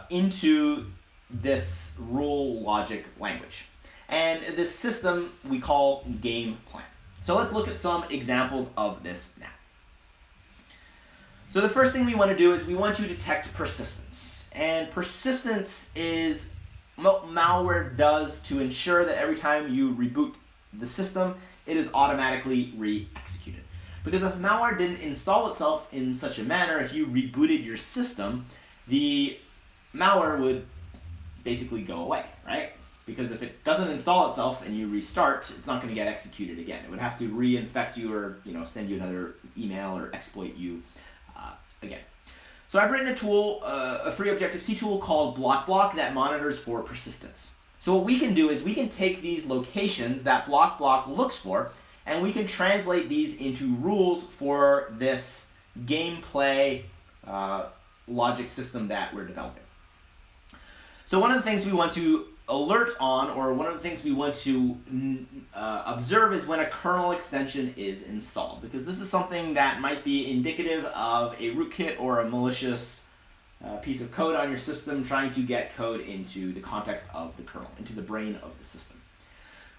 A: into this rule logic language. And this system we call game plan. So let's look at some examples of this now. So the first thing we want to do is we want to detect persistence. And persistence is what malware does to ensure that every time you reboot the system, it is automatically re-executed. Because if malware didn't install itself in such a manner, if you rebooted your system, the malware would basically go away, right? Because if it doesn't install itself and you restart, it's not going to get executed again. It would have to reinfect you or send you another email or exploit you again. So I've written a tool, a free Objective-C tool called BlockBlock that monitors for persistence. So what we can do is we can take these locations that BlockBlock looks for, and we can translate these into rules for this gameplay logic system that we're developing. So one of the things we want to alert on, or one of the things we want to observe, is when a kernel extension is installed, because this is something that might be indicative of a rootkit or a malicious piece of code on your system trying to get code into the context of the kernel, into the brain of the system.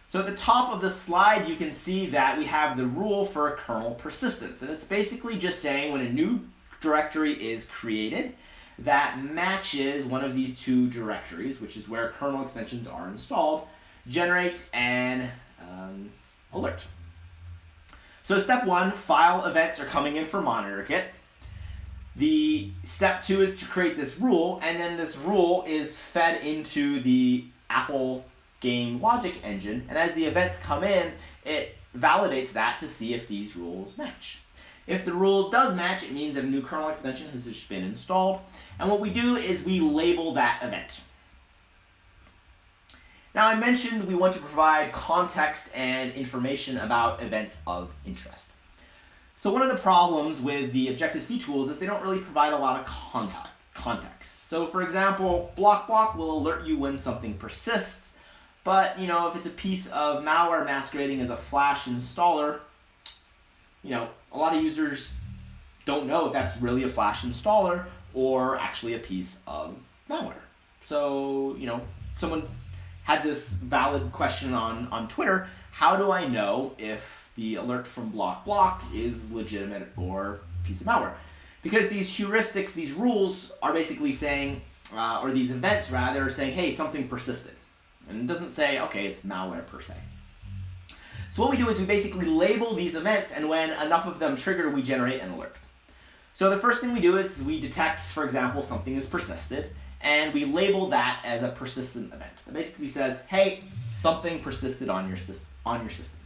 A: So at the top of the slide you can see that we have the rule for kernel persistence, and it's basically just saying when a new directory is created that matches one of these two directories, which is where kernel extensions are installed, generate an alert. So step one, file events are coming in for MonitorKit. The step two is to create this rule, and then this rule is fed into the Apple game logic engine, and as the events come in, it validates that to see if these rules match. If the rule does match, it means that a new kernel extension has just been installed. And what we do is we label that event. Now I mentioned we want to provide context and information about events of interest. So one of the problems with the Objective-C tools is they don't really provide a lot of context. So for example, BlockBlock will alert you when something persists, but if it's a piece of malware masquerading as a Flash installer, a lot of users don't know if that's really a Flash installer or actually a piece of malware. So, someone had this valid question on Twitter: how do I know if the alert from BlockBlock is legitimate or a piece of malware? Because these heuristics, these rules are basically saying, or these events rather, are saying, hey, something persisted. And it doesn't say, okay, it's malware per se. So what we do is we basically label these events, and when enough of them trigger, we generate an alert. So the first thing we do is we detect, for example, something is persisted, and we label that as a persistent event. That basically says, hey, something persisted on your system.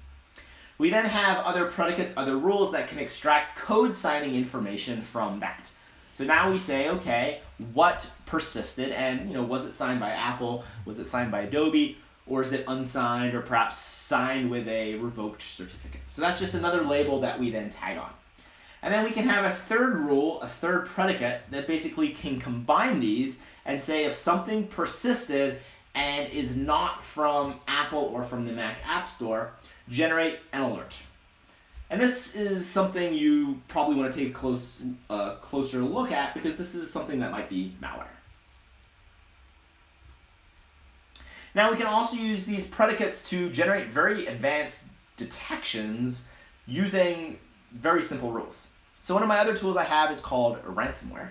A: We then have other predicates, other rules that can extract code signing information from that. So now we say, okay, what persisted, and was it signed by Apple, was it signed by Adobe, or is it unsigned, or perhaps signed with a revoked certificate? So that's just another label that we then tag on. And then we can have a third rule, a third predicate, that basically can combine these and say if something persisted and is not from Apple or from the Mac App Store, generate an alert. And this is something you probably want to take a closer look at, because this is something that might be malware. Now we can also use these predicates to generate very advanced detections using very simple rules. So one of my other tools I have is called ransomware,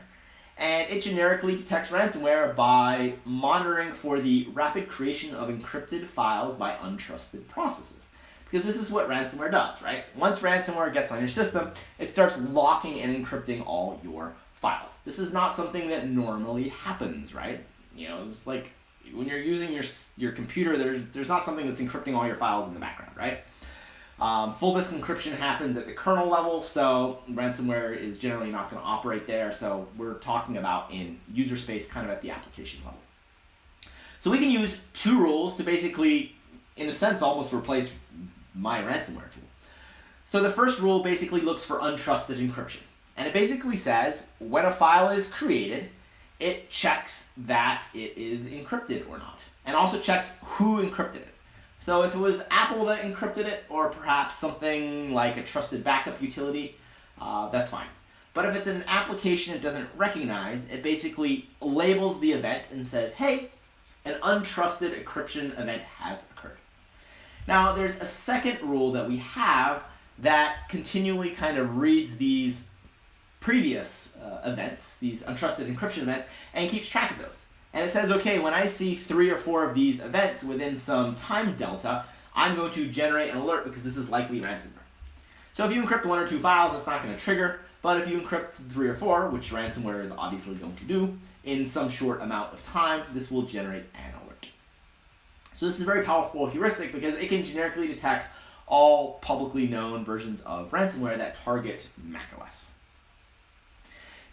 A: and it generically detects ransomware by monitoring for the rapid creation of encrypted files by untrusted processes. Because this is what ransomware does, right? Once ransomware gets on your system, it starts locking and encrypting all your files. This is not something that normally happens, right? It's like when you're using your computer, there's not something that's encrypting all your files in the background, right? Full disk encryption happens at the kernel level, so ransomware is generally not going to operate there. So we're talking about in user space, kind of at the application level. So we can use two rules to basically in a sense, almost replace my ransomware tool. So the first rule basically looks for untrusted encryption. And it basically says when a file is created, it checks that it is encrypted or not. And also checks who encrypted it. So if it was Apple that encrypted it, or perhaps something like a trusted backup utility, that's fine. But if it's an application it doesn't recognize, it basically labels the event and says, hey, an untrusted encryption event has occurred. Now there's a second rule that we have that continually kind of reads these previous events, these untrusted encryption events, and keeps track of those. And it says, okay, when I see 3 or 4 of these events within some time delta, I'm going to generate an alert because this is likely ransomware. So if you encrypt 1 or 2 files, it's not going to trigger. But if you encrypt 3 or 4, which ransomware is obviously going to do, in some short amount of time, this will generate an alert. So this is a very powerful heuristic because it can generically detect all publicly known versions of ransomware that target macOS.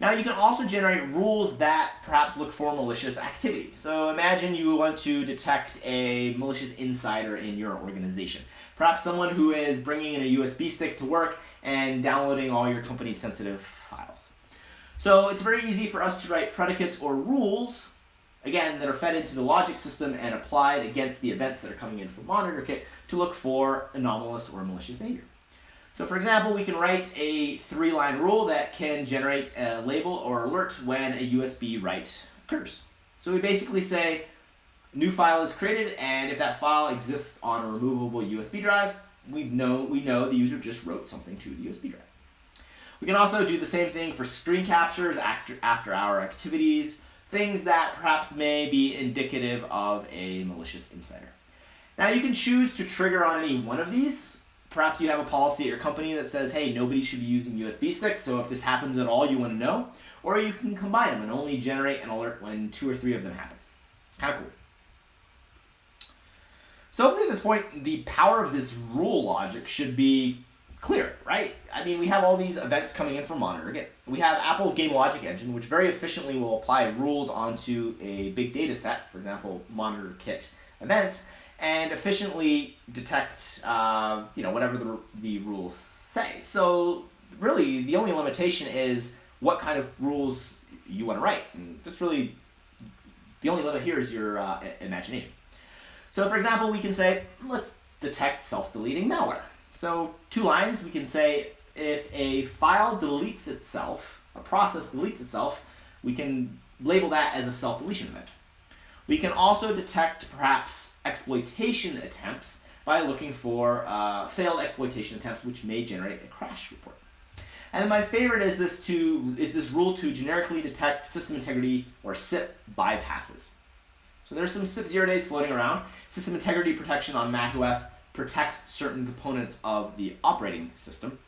A: Now you can also generate rules that perhaps look for malicious activity. So imagine you want to detect a malicious insider in your organization. Perhaps someone who is bringing in a USB stick to work and downloading all your company's sensitive files. So it's very easy for us to write predicates or rules, again, that are fed into the logic system and applied against the events that are coming in from MonitorKit to look for anomalous or malicious behavior. So for example, we can write a 3-line rule that can generate a label or alert when a USB write occurs. So we basically say, new file is created, and if that file exists on a removable USB drive, we know the user just wrote something to the USB drive. We can also do the same thing for screen captures, after-hour activities, things that perhaps may be indicative of a malicious insider. Now you can choose to trigger on any one of these. Perhaps you have a policy at your company that says, hey, nobody should be using USB sticks, so if this happens at all, you want to know. Or you can combine them and only generate an alert when 2 or 3 of them happen. Kind of cool. So hopefully at this point, the power of this rule logic should be clear, right? I mean, we have all these events coming in from MonitorKit. We have Apple's game logic engine, which very efficiently will apply rules onto a big data set, for example, MonitorKit events, and efficiently detect whatever the rules say. So really, the only limitation is what kind of rules you want to write. And that's really, the only limit here is your imagination. So for example, we can say, let's detect self-deleting malware. So 2 lines, we can say if a file deletes itself, a process deletes itself, we can label that as a self-deletion event. We can also detect perhaps exploitation attempts by looking for failed exploitation attempts, which may generate a crash report. And then my favorite is this rule to generically detect system integrity or SIP bypasses. So there's some SIP 0 days floating around. System integrity protection on macOS protects certain components of the operating system.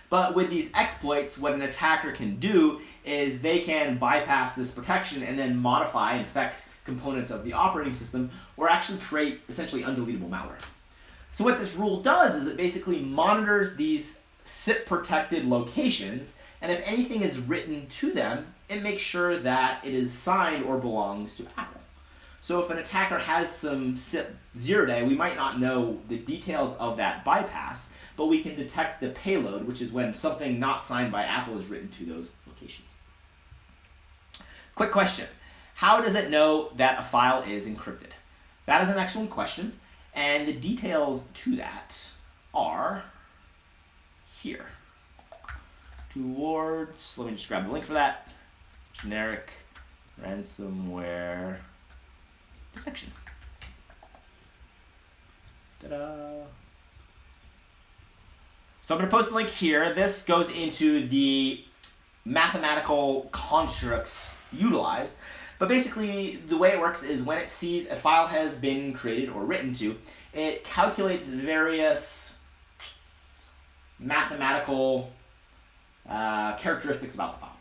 A: But with these exploits, what an attacker can do is they can bypass this protection and then modify, infect components of the operating system, or actually create essentially undeletable malware. So what this rule does is it basically monitors these SIP-protected locations, and if anything is written to them, it makes sure that it is signed or belongs to Apple. So if an attacker has some SIP 0 day, we might not know the details of that bypass, but we can detect the payload, which is when something not signed by Apple is written to those locations. Quick question. How does it know that a file is encrypted? That is an excellent question, and the details to that are here. Towards, let me just grab the link for that, generic ransomware detection. Ta-da! So I'm going to post the link here. This goes into the mathematical constructs utilized. But basically, the way it works is when it sees a file has been created or written to, it calculates various mathematical characteristics about the file.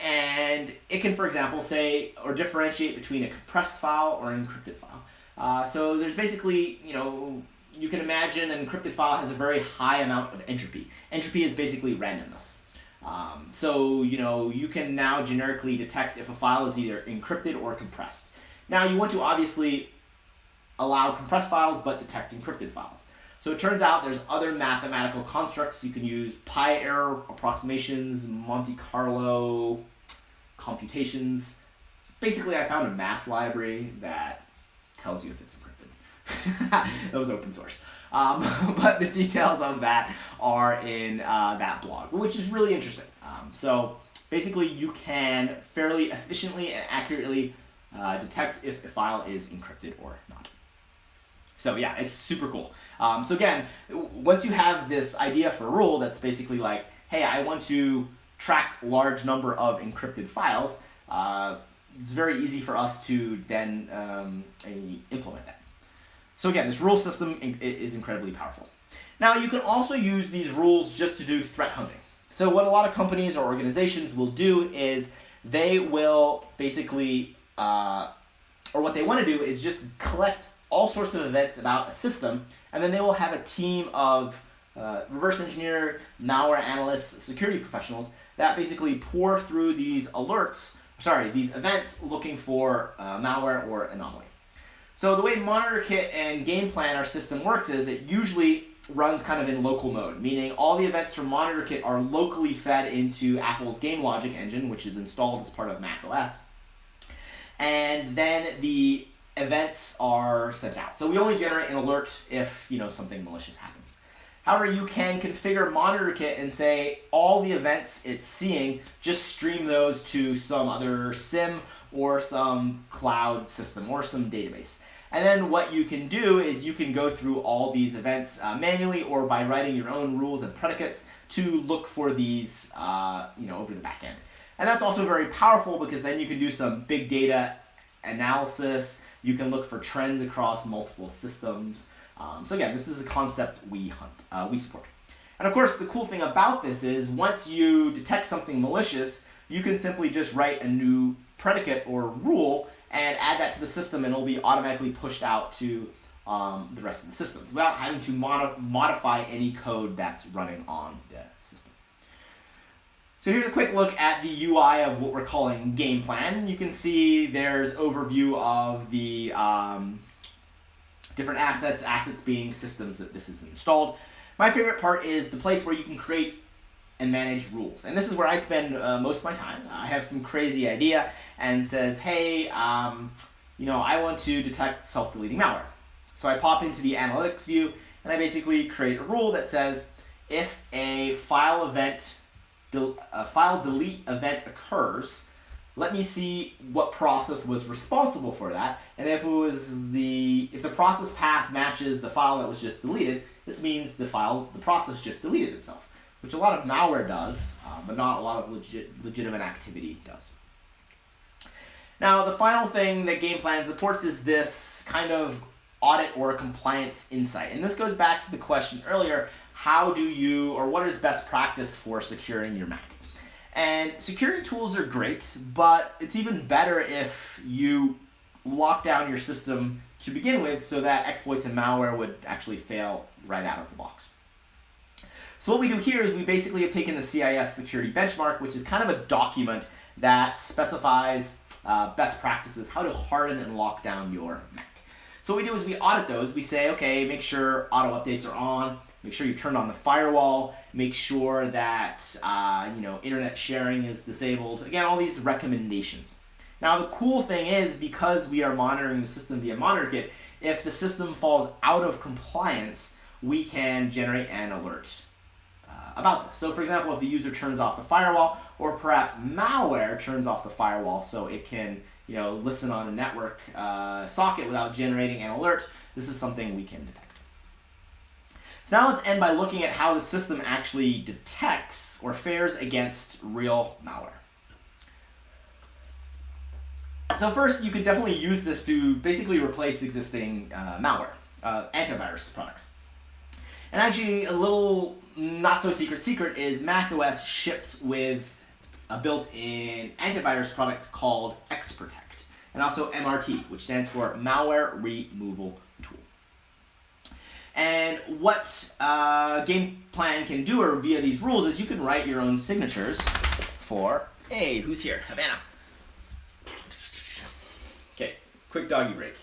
A: And it can, for example, say or differentiate between a compressed file or an encrypted file. So there's basically, you can imagine an encrypted file has a very high amount of entropy. Entropy is basically randomness. So you can now generically detect if a file is either encrypted or compressed. Now you want to obviously allow compressed files but detect encrypted files. So it turns out there's other mathematical constructs. You can use pi error approximations, Monte Carlo computations. Basically, I found a math library that tells you if it's encrypted. That was open source. But the details of that are in that blog, which is really interesting. So basically, you can fairly efficiently and accurately detect if a file is encrypted or not. So yeah, it's super cool. So again, once you have this idea for a rule that's basically like, hey, I want to track large number of encrypted files, it's very easy for us to then implement that. So again, this rule system is incredibly powerful. Now you can also use these rules just to do threat hunting. So what a lot of companies or organizations will do is they will basically, or what they want to do is just collect all sorts of events about a system, and then they will have a team of reverse engineer, malware analysts, security professionals that basically pour through these these events looking for malware or anomaly. So the way MonitorKit and GamePlan, our system, works is it usually runs kind of in local mode, meaning all the events from MonitorKit are locally fed into Apple's game logic engine, which is installed as part of macOS. And then the events are sent out. So we only generate an alert if something malicious happens. However, you can configure MonitorKit and say all the events it's seeing, just stream those to some other SIM or some cloud system or some database. And then what you can do is you can go through all these events manually or by writing your own rules and predicates to look for these over the back end. And that's also very powerful because then you can do some big data analysis. You can look for trends across multiple systems. So again, this is a concept we support. And of course, the cool thing about this is once you detect something malicious, you can simply just write a new predicate or rule and add that to the system, and it'll be automatically pushed out to the rest of the systems without having to modify any code that's running on the system. So here's a quick look at the UI of what we're calling GamePlan. You can see there's overview of the different assets being systems that this is installed. My favorite part is the place where you can create and manage rules. And this is where I spend most of my time. I have some crazy idea and says, hey, I want to detect self-deleting malware. So I pop into the analytics view and I basically create a rule that says if a file delete event occurs, let me see what process was responsible for that, and if the process path matches the file that was just deleted, this means the process just deleted itself, which a lot of malware does, but not a lot of legitimate activity does. Now, the final thing that GamePlan supports is this kind of audit or compliance insight, and this goes back to the question earlier: what is best practice for securing your Mac? And security tools are great, but it's even better if you lock down your system to begin with so that exploits and malware would actually fail right out of the box. So what we do here is we basically have taken the CIS security benchmark, which is kind of a document that specifies best practices, how to harden and lock down your Mac. So what we do is we audit those. We say, okay, make sure auto updates are on, make sure you've turned on the firewall, make sure that internet sharing is disabled. Again, all these recommendations. Now the cool thing is, because we are monitoring the system via MonitorKit, if the system falls out of compliance, we can generate an alert about this. So for example, if the user turns off the firewall, or perhaps malware turns off the firewall so it can listen on a network socket without generating an alert, this is something we can detect. So now let's end by looking at how the system actually detects or fares against real malware. So first, you could definitely use this to basically replace existing malware, antivirus products. And actually, a little not so secret is macOS ships with a built-in antivirus product called XProtect, and also MRT, which stands for Malware Removal Tool. And what GamePlan can do or via these rules is you can write your own signatures for, hey, who's here? Havana. Okay, quick doggy break.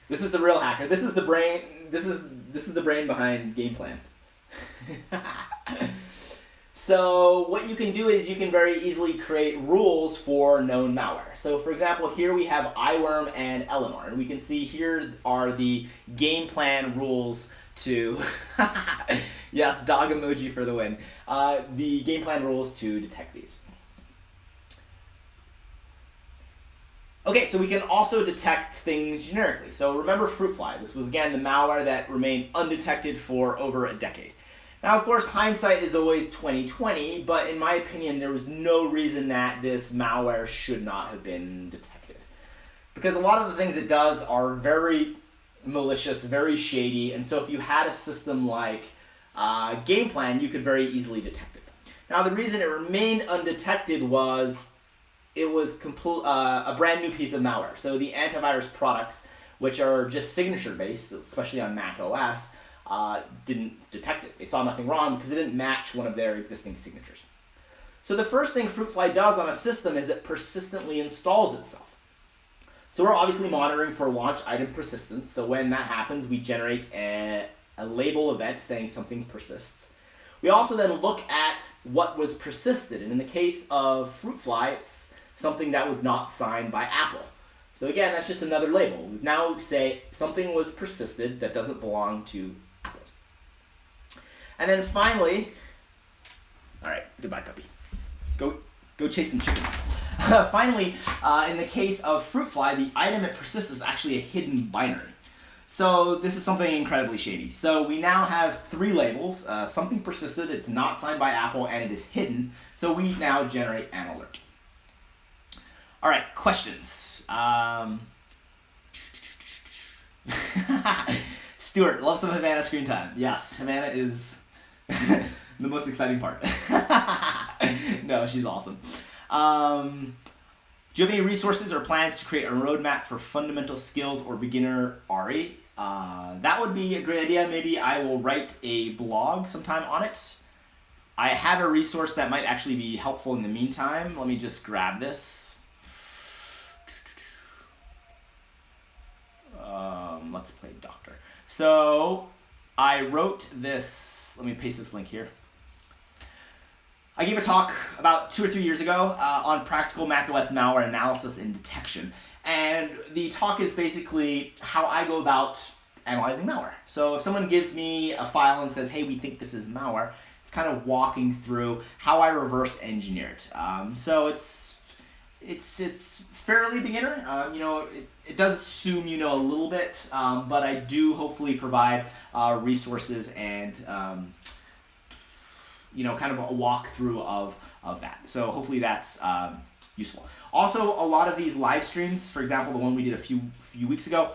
A: This is the real hacker. This is the brain. This is the brain behind game plan. So what you can do is you can very easily create rules for known malware. So for example, here we have iWorm and Eleanor, and we can see here are the game plan rules to, yes, dog emoji for the win, the game plan rules to detect these. Okay, so we can also detect things generically. So remember fruit fly. This was, again, the malware that remained undetected for over a decade. Now, of course, hindsight is always 20/20, but in my opinion, there was no reason that this malware should not have been detected. Because a lot of the things it does are very malicious, very shady, and so if you had a system like Game Plan, you could very easily detect it. Now, the reason it remained undetected was it was a brand new piece of malware. So the antivirus products, which are just signature-based, especially on Mac OS, didn't detect it. They saw nothing wrong because it didn't match one of their existing signatures. So the first thing Fruitfly does on a system is it persistently installs itself. So we're obviously monitoring for launch item persistence. So when that happens, we generate a label event saying something persists. We also then look at what was persisted. And in the case of Fruitfly, it's something that was not signed by Apple. So again, that's just another label. We now say something was persisted that doesn't belong to Apple. And then finally, all right, goodbye, puppy. Go chase some chickens. Finally, in the case of Fruitfly, the item it persists is actually a hidden binary. So this is something incredibly shady. So we now have three labels. Something persisted, it's not signed by Apple, and it is hidden. So we now generate an alert. All right, questions. Stuart, love some Havana screen time. Yes, Havana is the most exciting part. No, she's awesome. Do you have any resources or plans to create a roadmap for fundamental skills or beginner RE? That would be a great idea. Maybe I will write a blog sometime on it. I have a resource that might actually be helpful in the meantime. Let me just grab this. Let's play doctor. So I wrote this. Let me paste this link here. I gave a talk about 2 or 3 years ago on practical macOS malware analysis and detection. And the talk is basically how I go about analyzing malware. So if someone gives me a file and says, hey, we think this is malware, it's kind of walking through how I reverse engineer it. So it's fairly beginner. It does assume you know a little bit, but I do hopefully provide resources and kind of a walkthrough of that. So hopefully that's useful. Also, a lot of these live streams, for example, the one we did a few weeks ago,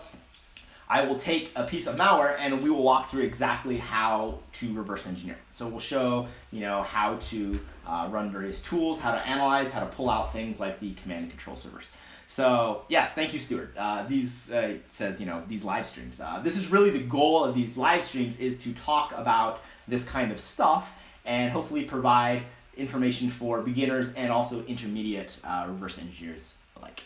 A: I will take a piece of malware and we will walk through exactly how to reverse engineer. So we'll show how to run various tools, how to analyze, how to pull out things like the command and control servers. So yes, thank you, Stuart. It says these live streams. This is really the goal of these live streams, is to talk about this kind of stuff and hopefully provide information for beginners and also intermediate reverse engineers alike.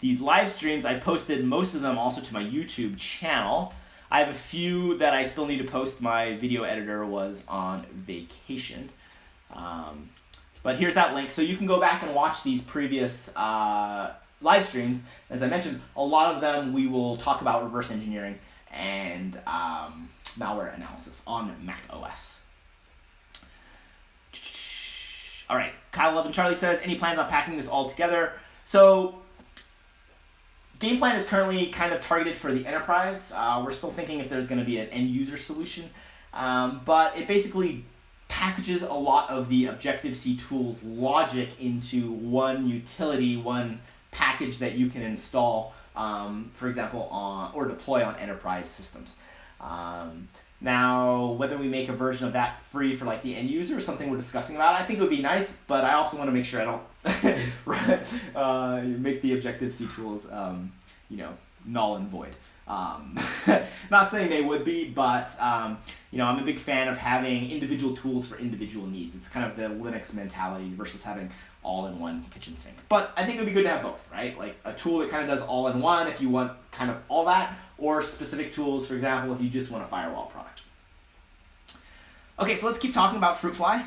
A: These live streams, I posted most of them also to my YouTube channel. I have a few that I still need to post. My video editor was on vacation. But here's that link. So you can go back and watch these previous live streams. As I mentioned, a lot of them we will talk about reverse engineering and malware analysis on Mac OS. All right, Kyle Love and Charlie says, any plans on packing this all together? So Game Plan is currently kind of targeted for the enterprise. We're still thinking if there's going to be an end user solution, but it basically packages a lot of the Objective-C tools logic into one utility, one package that you can install, for example, or deploy on enterprise systems. Now, whether we make a version of that free for like the end user is something we're discussing about. I think it would be nice, but I also want to make sure I don't make the Objective-C tools, null and void. Not saying they would be, but I'm a big fan of having individual tools for individual needs. It's kind of the Linux mentality versus having all-in-one kitchen sink. But I think it would be good to have both, right? Like a tool that kind of does all-in-one if you want kind of all that, or specific tools, for example, if you just want a firewall product. Okay, so let's keep talking about Fruitfly.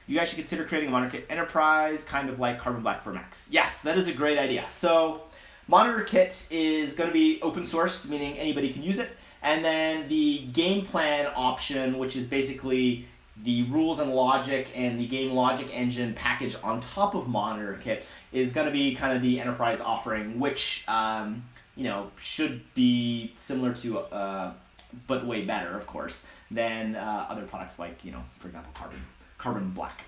A: You guys should consider creating a Monitor Kit Enterprise, kind of like Carbon Black for Macs. Yes, that is a great idea. So Monitor Kit is going to be open source, meaning anybody can use it. And then the game plan option, which is basically the rules and logic and the game logic engine package on top of Monitor Kit, is going to be kind of the enterprise offering, which should be similar to, but way better, of course, than other products like, for example, Carbon Black.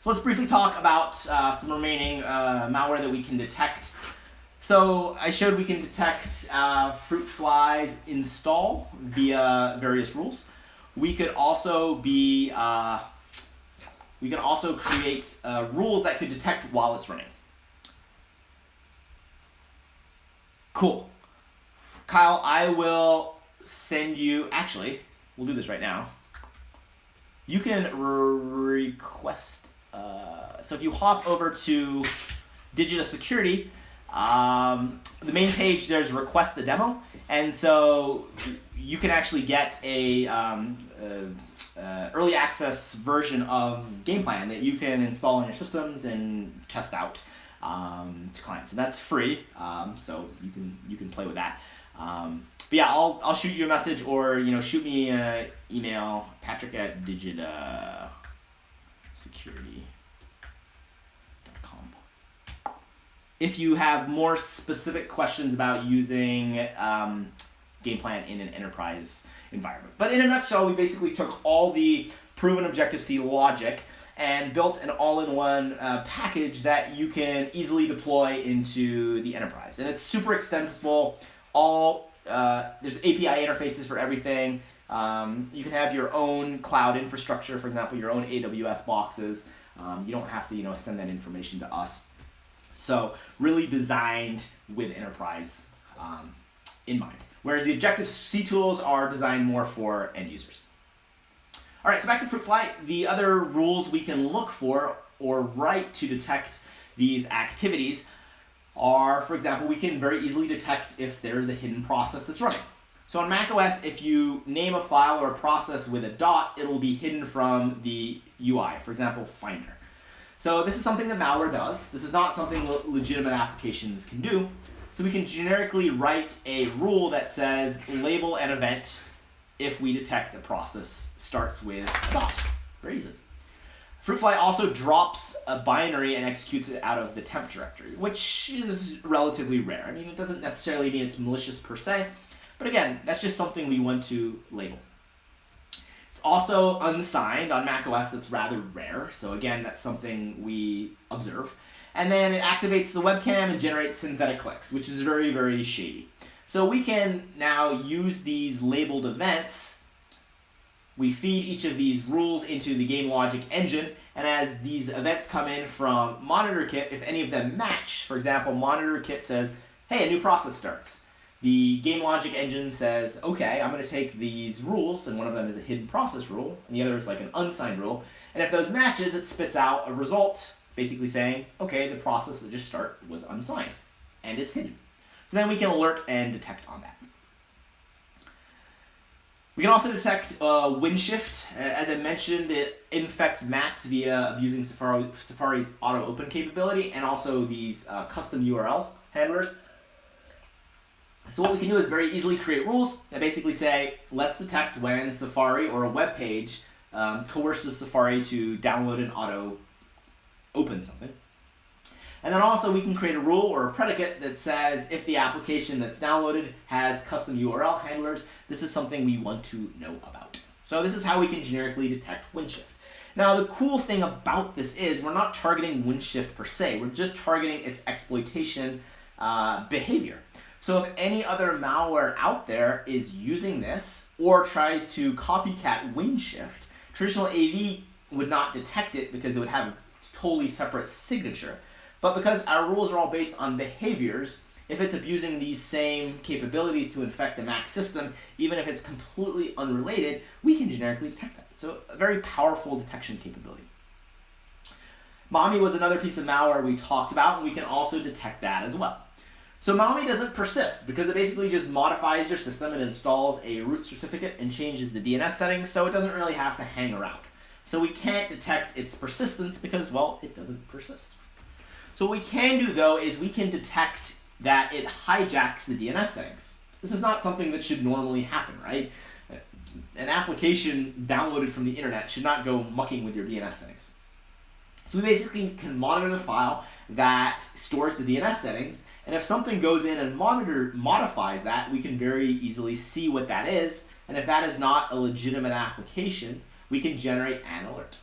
A: So let's briefly talk about some remaining malware that we can detect. So I showed we can detect Fruitfly's install via various rules. We could also create rules that could detect while it's running. Cool. Kyle, I will send you, actually, we'll do this right now. You can request, so if you hop over to Digital Security, the main page, there's request the demo, and so you can actually get a early access version of Game Plan that you can install on your systems and test out to clients, and that's free, so you can play with that. But yeah, I'll shoot you a message, or shoot me an email, patrick@digitasecurity.com, if you have more specific questions about using Game Plan in an enterprise environment. But in a nutshell, we basically took all the proven Objective-C logic and built an all-in-one package that you can easily deploy into the enterprise, and it's super extensible. There's API interfaces for everything. You can have your own cloud infrastructure, for example, your own AWS boxes. You don't have to send that information to us. So really designed with enterprise in mind. Whereas the Objective-C tools are designed more for end users. All right, so back to Fruitfly. The other rules we can look for or write to detect these activities are, for example, we can very easily detect if there is a hidden process that's running. So on macOS, if you name a file or a process with a dot, it will be hidden from the UI, for example, Finder. So this is something that malware does. This is not something legitimate applications can do. So we can generically write a rule that says label an event if we detect a process starts with a dot. Very easy. Fruitfly also drops a binary and executes it out of the temp directory, which is relatively rare. I mean, it doesn't necessarily mean it's malicious per se, but again, that's just something we want to label. It's also unsigned on macOS. That's rather rare, so again, that's something we observe. And then it activates the webcam and generates synthetic clicks, which is very, very shady. So we can now use these labeled events. We feed each of these rules into the game logic engine, and as these events come in from Monitor Kit, if any of them match, for example, Monitor Kit says, hey, a new process starts. The game logic engine says, okay, I'm going to take these rules, and one of them is a hidden process rule, and the other is like an unsigned rule, and if those matches, it spits out a result, basically saying, okay, the process that just started was unsigned and is hidden. So then we can alert and detect on that. We can also detect wind shift. As I mentioned, it infects Macs via abusing Safari's auto open capability and also these custom URL handlers. So what we can do is very easily create rules that basically say, let's detect when Safari or a web page coerces Safari to download and auto open something. And then also we can create a rule or a predicate that says if the application that's downloaded has custom URL handlers, this is something we want to know about. So this is how we can generically detect wind shift. Now the cool thing about this is we're not targeting wind shift per se, we're just targeting its exploitation behavior. So if any other malware out there is using this or tries to copycat wind shift, traditional AV would not detect it because it would have a totally separate signature. But because our rules are all based on behaviors, if it's abusing these same capabilities to infect the Mac system, even if it's completely unrelated, we can generically detect that. So a very powerful detection capability. Mommy was another piece of malware we talked about, and we can also detect that as well. So Mommy doesn't persist because it basically just modifies your system and installs a root certificate and changes the DNS settings, so it doesn't really have to hang around. So we can't detect its persistence because, well, it doesn't persist. So what we can do, though, is we can detect that it hijacks the DNS settings. This is not something that should normally happen, right? An application downloaded from the internet should not go mucking with your DNS settings. So we basically can monitor the file that stores the DNS settings, and if something goes in and modifies that, we can very easily see what that is, and if that is not a legitimate application, we can generate an alert.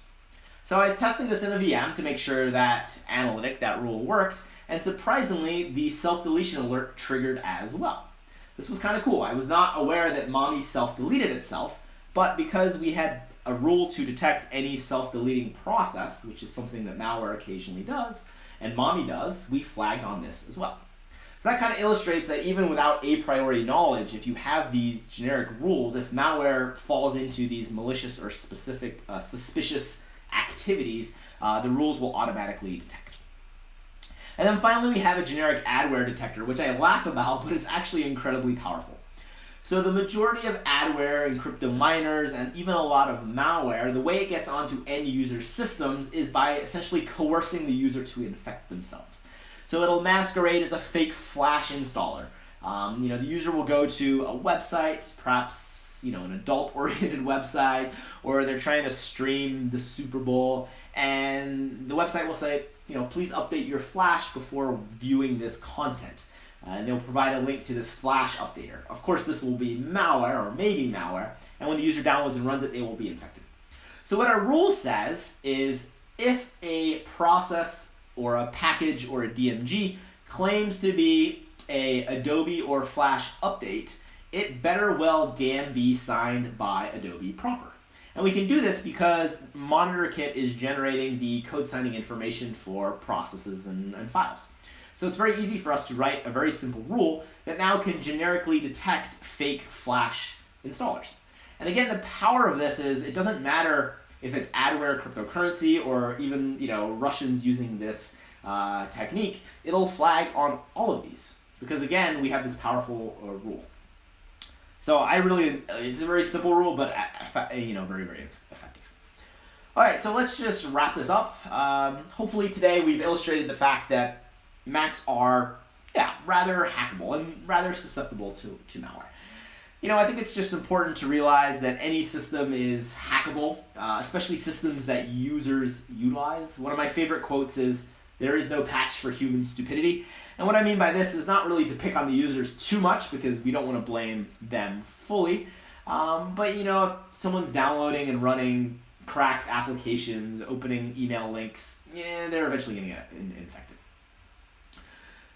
A: So I was testing this in a VM to make sure that analytic, that rule worked, and surprisingly, the self-deletion alert triggered as well. This was kind of cool. I was not aware that Mommy self-deleted itself, but because we had a rule to detect any self-deleting process, which is something that malware occasionally does, and Mommy does, we flagged on this as well. So that kind of illustrates that even without a priori knowledge, if you have these generic rules, if malware falls into these malicious or specific suspicious activities, the rules will automatically detect. And then finally, we have a generic adware detector, which I laugh about, but it's actually incredibly powerful. So the majority of adware and crypto miners and even a lot of malware, the way it gets onto end user systems is by essentially coercing the user to infect themselves. So it'll masquerade as a fake Flash installer. The user will go to a website, perhaps an adult-oriented website, or they're trying to stream the Super Bowl, and the website will say, please update your Flash before viewing this content. And they'll provide a link to this Flash updater. Of course, this will be malware, or maybe malware, and when the user downloads and runs it, they will be infected. So what our rule says is if a process or a package or a DMG claims to be a Adobe or Flash update, it better well damn be signed by Adobe proper. And we can do this because MonitorKit is generating the code signing information for processes and files. So it's very easy for us to write a very simple rule that now can generically detect fake Flash installers. And again, the power of this is it doesn't matter if it's adware cryptocurrency or even Russians using this technique, it'll flag on all of these because again, we have this powerful rule. So it's a very simple rule, but very, very effective. All right, so let's just wrap this up. Hopefully today we've illustrated the fact that Macs are, rather hackable and rather susceptible to malware. I think it's just important to realize that any system is hackable, especially systems that users utilize. One of my favorite quotes is, "There is no patch for human stupidity." And what I mean by this is not really to pick on the users too much because we don't want to blame them fully. But if someone's downloading and running cracked applications, opening email links, they're eventually going to get infected.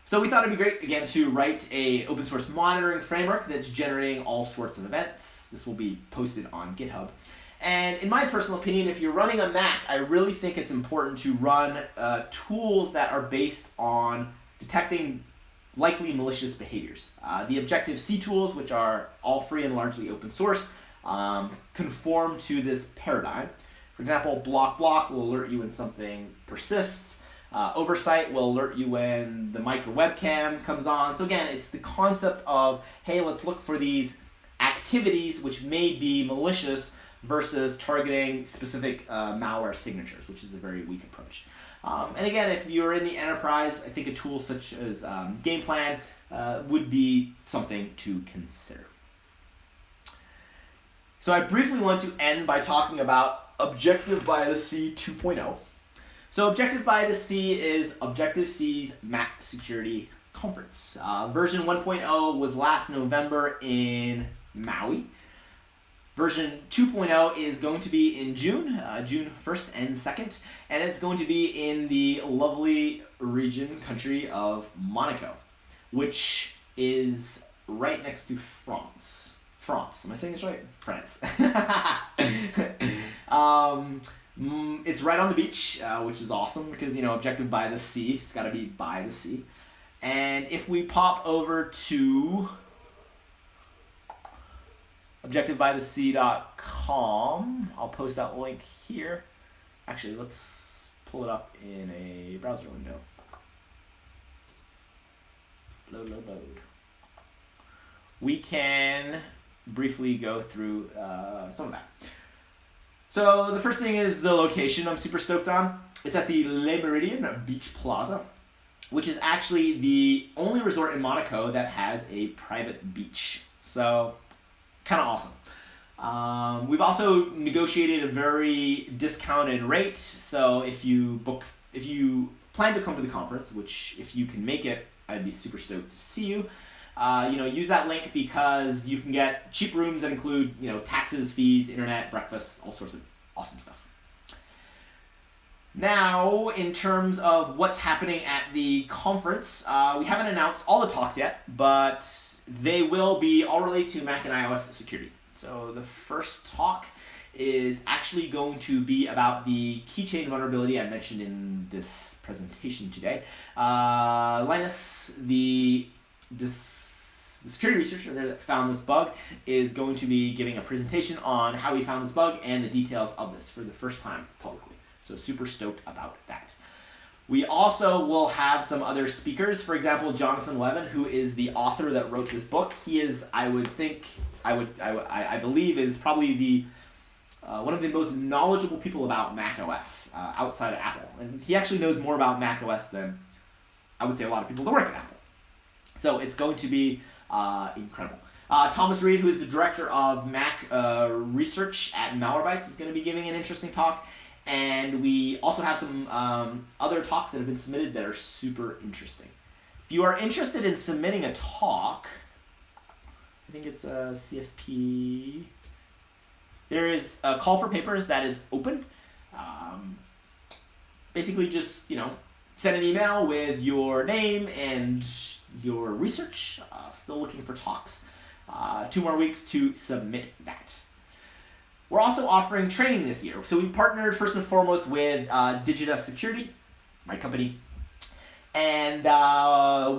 A: So we thought it'd be great, again, to write a open source monitoring framework that's generating all sorts of events. This will be posted on GitHub. And in my personal opinion, if you're running a Mac, I really think it's important to run tools that are based on detecting likely malicious behaviors. The Objective-C tools, which are all free and largely open source, conform to this paradigm. For example, block will alert you when something persists. Oversight will alert you when the micro webcam comes on. So again, it's the concept of, hey, let's look for these activities which may be malicious versus targeting specific malware signatures, which is a very weak approach. And again, if you're in the enterprise, I think a tool such as GamePlan would be something to consider. So I briefly want to end by talking about Objective by the Sea 2.0. So Objective by the Sea is Objective-C's Mac Security Conference. Version 1.0 was last November in Maui. Version 2.0 is going to be in June 1st and 2nd, and it's going to be in the lovely country of Monaco, which is right next to France. Am I saying this right? France. It's right on the beach, which is awesome because, Objective by the Sea, it's got to be by the sea. And if we pop over to objectivebythesea.com, I'll post that link here. Actually, let's pull it up in a browser window. Load. We can briefly go through some of that. So the first thing is the location I'm super stoked on. It's at the Le Méridien Beach Plaza, which is actually the only resort in Monaco that has a private beach. So kind of awesome. We've also negotiated a very discounted rate. So if you plan to come to the conference, which if you can make it, I'd be super stoked to see you. Use that link because you can get cheap rooms that include, taxes, fees, internet, breakfast, all sorts of awesome stuff. Now, in terms of what's happening at the conference, we haven't announced all the talks yet, but they will be all related to Mac and iOS security. So the first talk is actually going to be about the keychain vulnerability I mentioned in this presentation today. Linus, the security researcher there that found this bug, is going to be giving a presentation on how he found this bug and the details of this for the first time publicly. So super stoked about that. We also will have some other speakers. For example, Jonathan Levin, who is the author that wrote this book. He is, I believe, is probably the one of the most knowledgeable people about Mac OS outside of Apple. And he actually knows more about Mac OS than, I would say, a lot of people that work at Apple. So it's going to be incredible. Thomas Reed, who is the director of Mac research at Malwarebytes, is going to be giving an interesting talk. And we also have some other talks that have been submitted that are super interesting. If you are interested in submitting a talk, I think it's a CFP. There is a call for papers that is open. Basically just, send an email with your name and your research. Still looking for talks. 2 more weeks to submit that. We're also offering training this year. So we partnered first and foremost with Digita Security, my company. And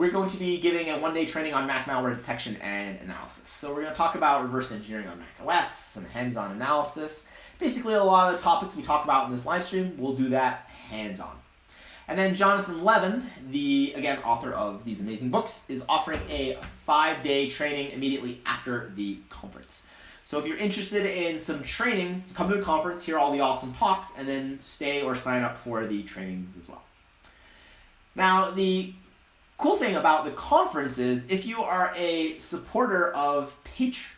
A: we're going to be giving a 1-day training on Mac malware detection and analysis. So we're going to talk about reverse engineering on Mac OS, some hands-on analysis. Basically, a lot of the topics we talk about in this live stream, we'll do that hands-on. And then Jonathan Levin, the, again, author of these amazing books, is offering a 5-day training immediately after the conference. So if you're interested in some training, come to the conference, hear all the awesome talks, and then stay or sign up for the trainings as well. Now, the cool thing about the conference is if you are a supporter of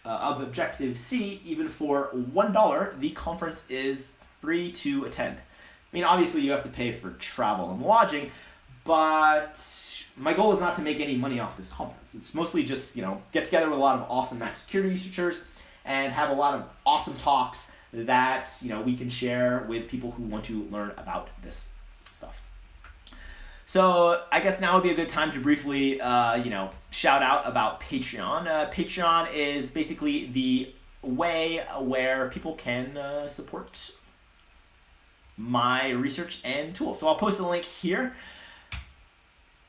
A: Objective-C, even for $1, the conference is free to attend. I mean, obviously you have to pay for travel and lodging, but my goal is not to make any money off this conference. It's mostly just, get together with a lot of awesome Mac security researchers and have a lot of awesome talks that, we can share with people who want to learn about this stuff. So I guess now would be a good time to briefly, shout out about Patreon. Patreon is basically the way where people can support my research and tools. So I'll post the link here.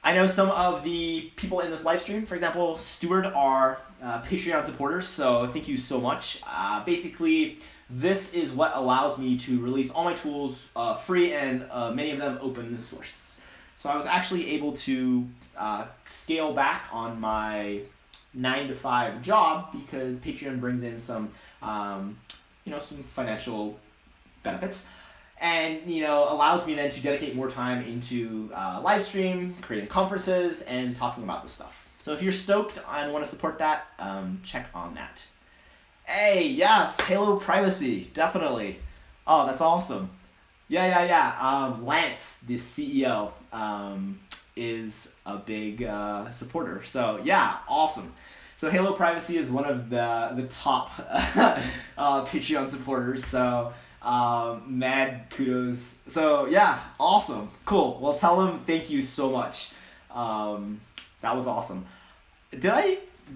A: I know some of the people in this live stream, for example, Stuart, are Patreon supporters, so thank you so much. Basically, this is what allows me to release all my tools free and many of them open source. So I was actually able to scale back on my 9-to-5 job because Patreon brings in some, some financial benefits. And, allows me then to dedicate more time into live stream, creating conferences, and talking about this stuff. So if you're stoked and want to support that, check on that. Hey, yes, Halo Privacy, definitely. Oh, that's awesome. Yeah. Lance, the CEO, is a big supporter. So yeah, awesome. So Halo Privacy is one of the top Patreon supporters. So mad kudos. So yeah, awesome, cool. Well, tell him thank you so much. That was awesome.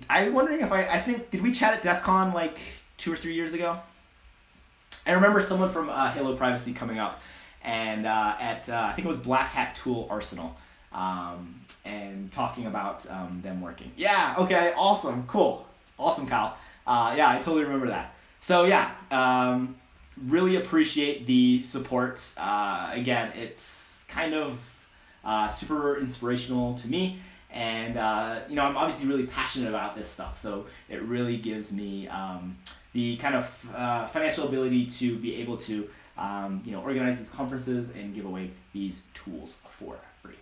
A: I'm wondering if I think, did we chat at DEF CON like 2 or 3 years ago? I remember someone from Halo Privacy coming up and at I think it was Black Hat Tool Arsenal and talking about them working. Yeah, okay, awesome, cool, awesome, Kyle. Yeah, I totally remember that. So yeah, really appreciate the support. Again, it's kind of super inspirational to me, and I'm obviously really passionate about this stuff, so it really gives me the kind of financial ability to be able to organize these conferences and give away these tools for free.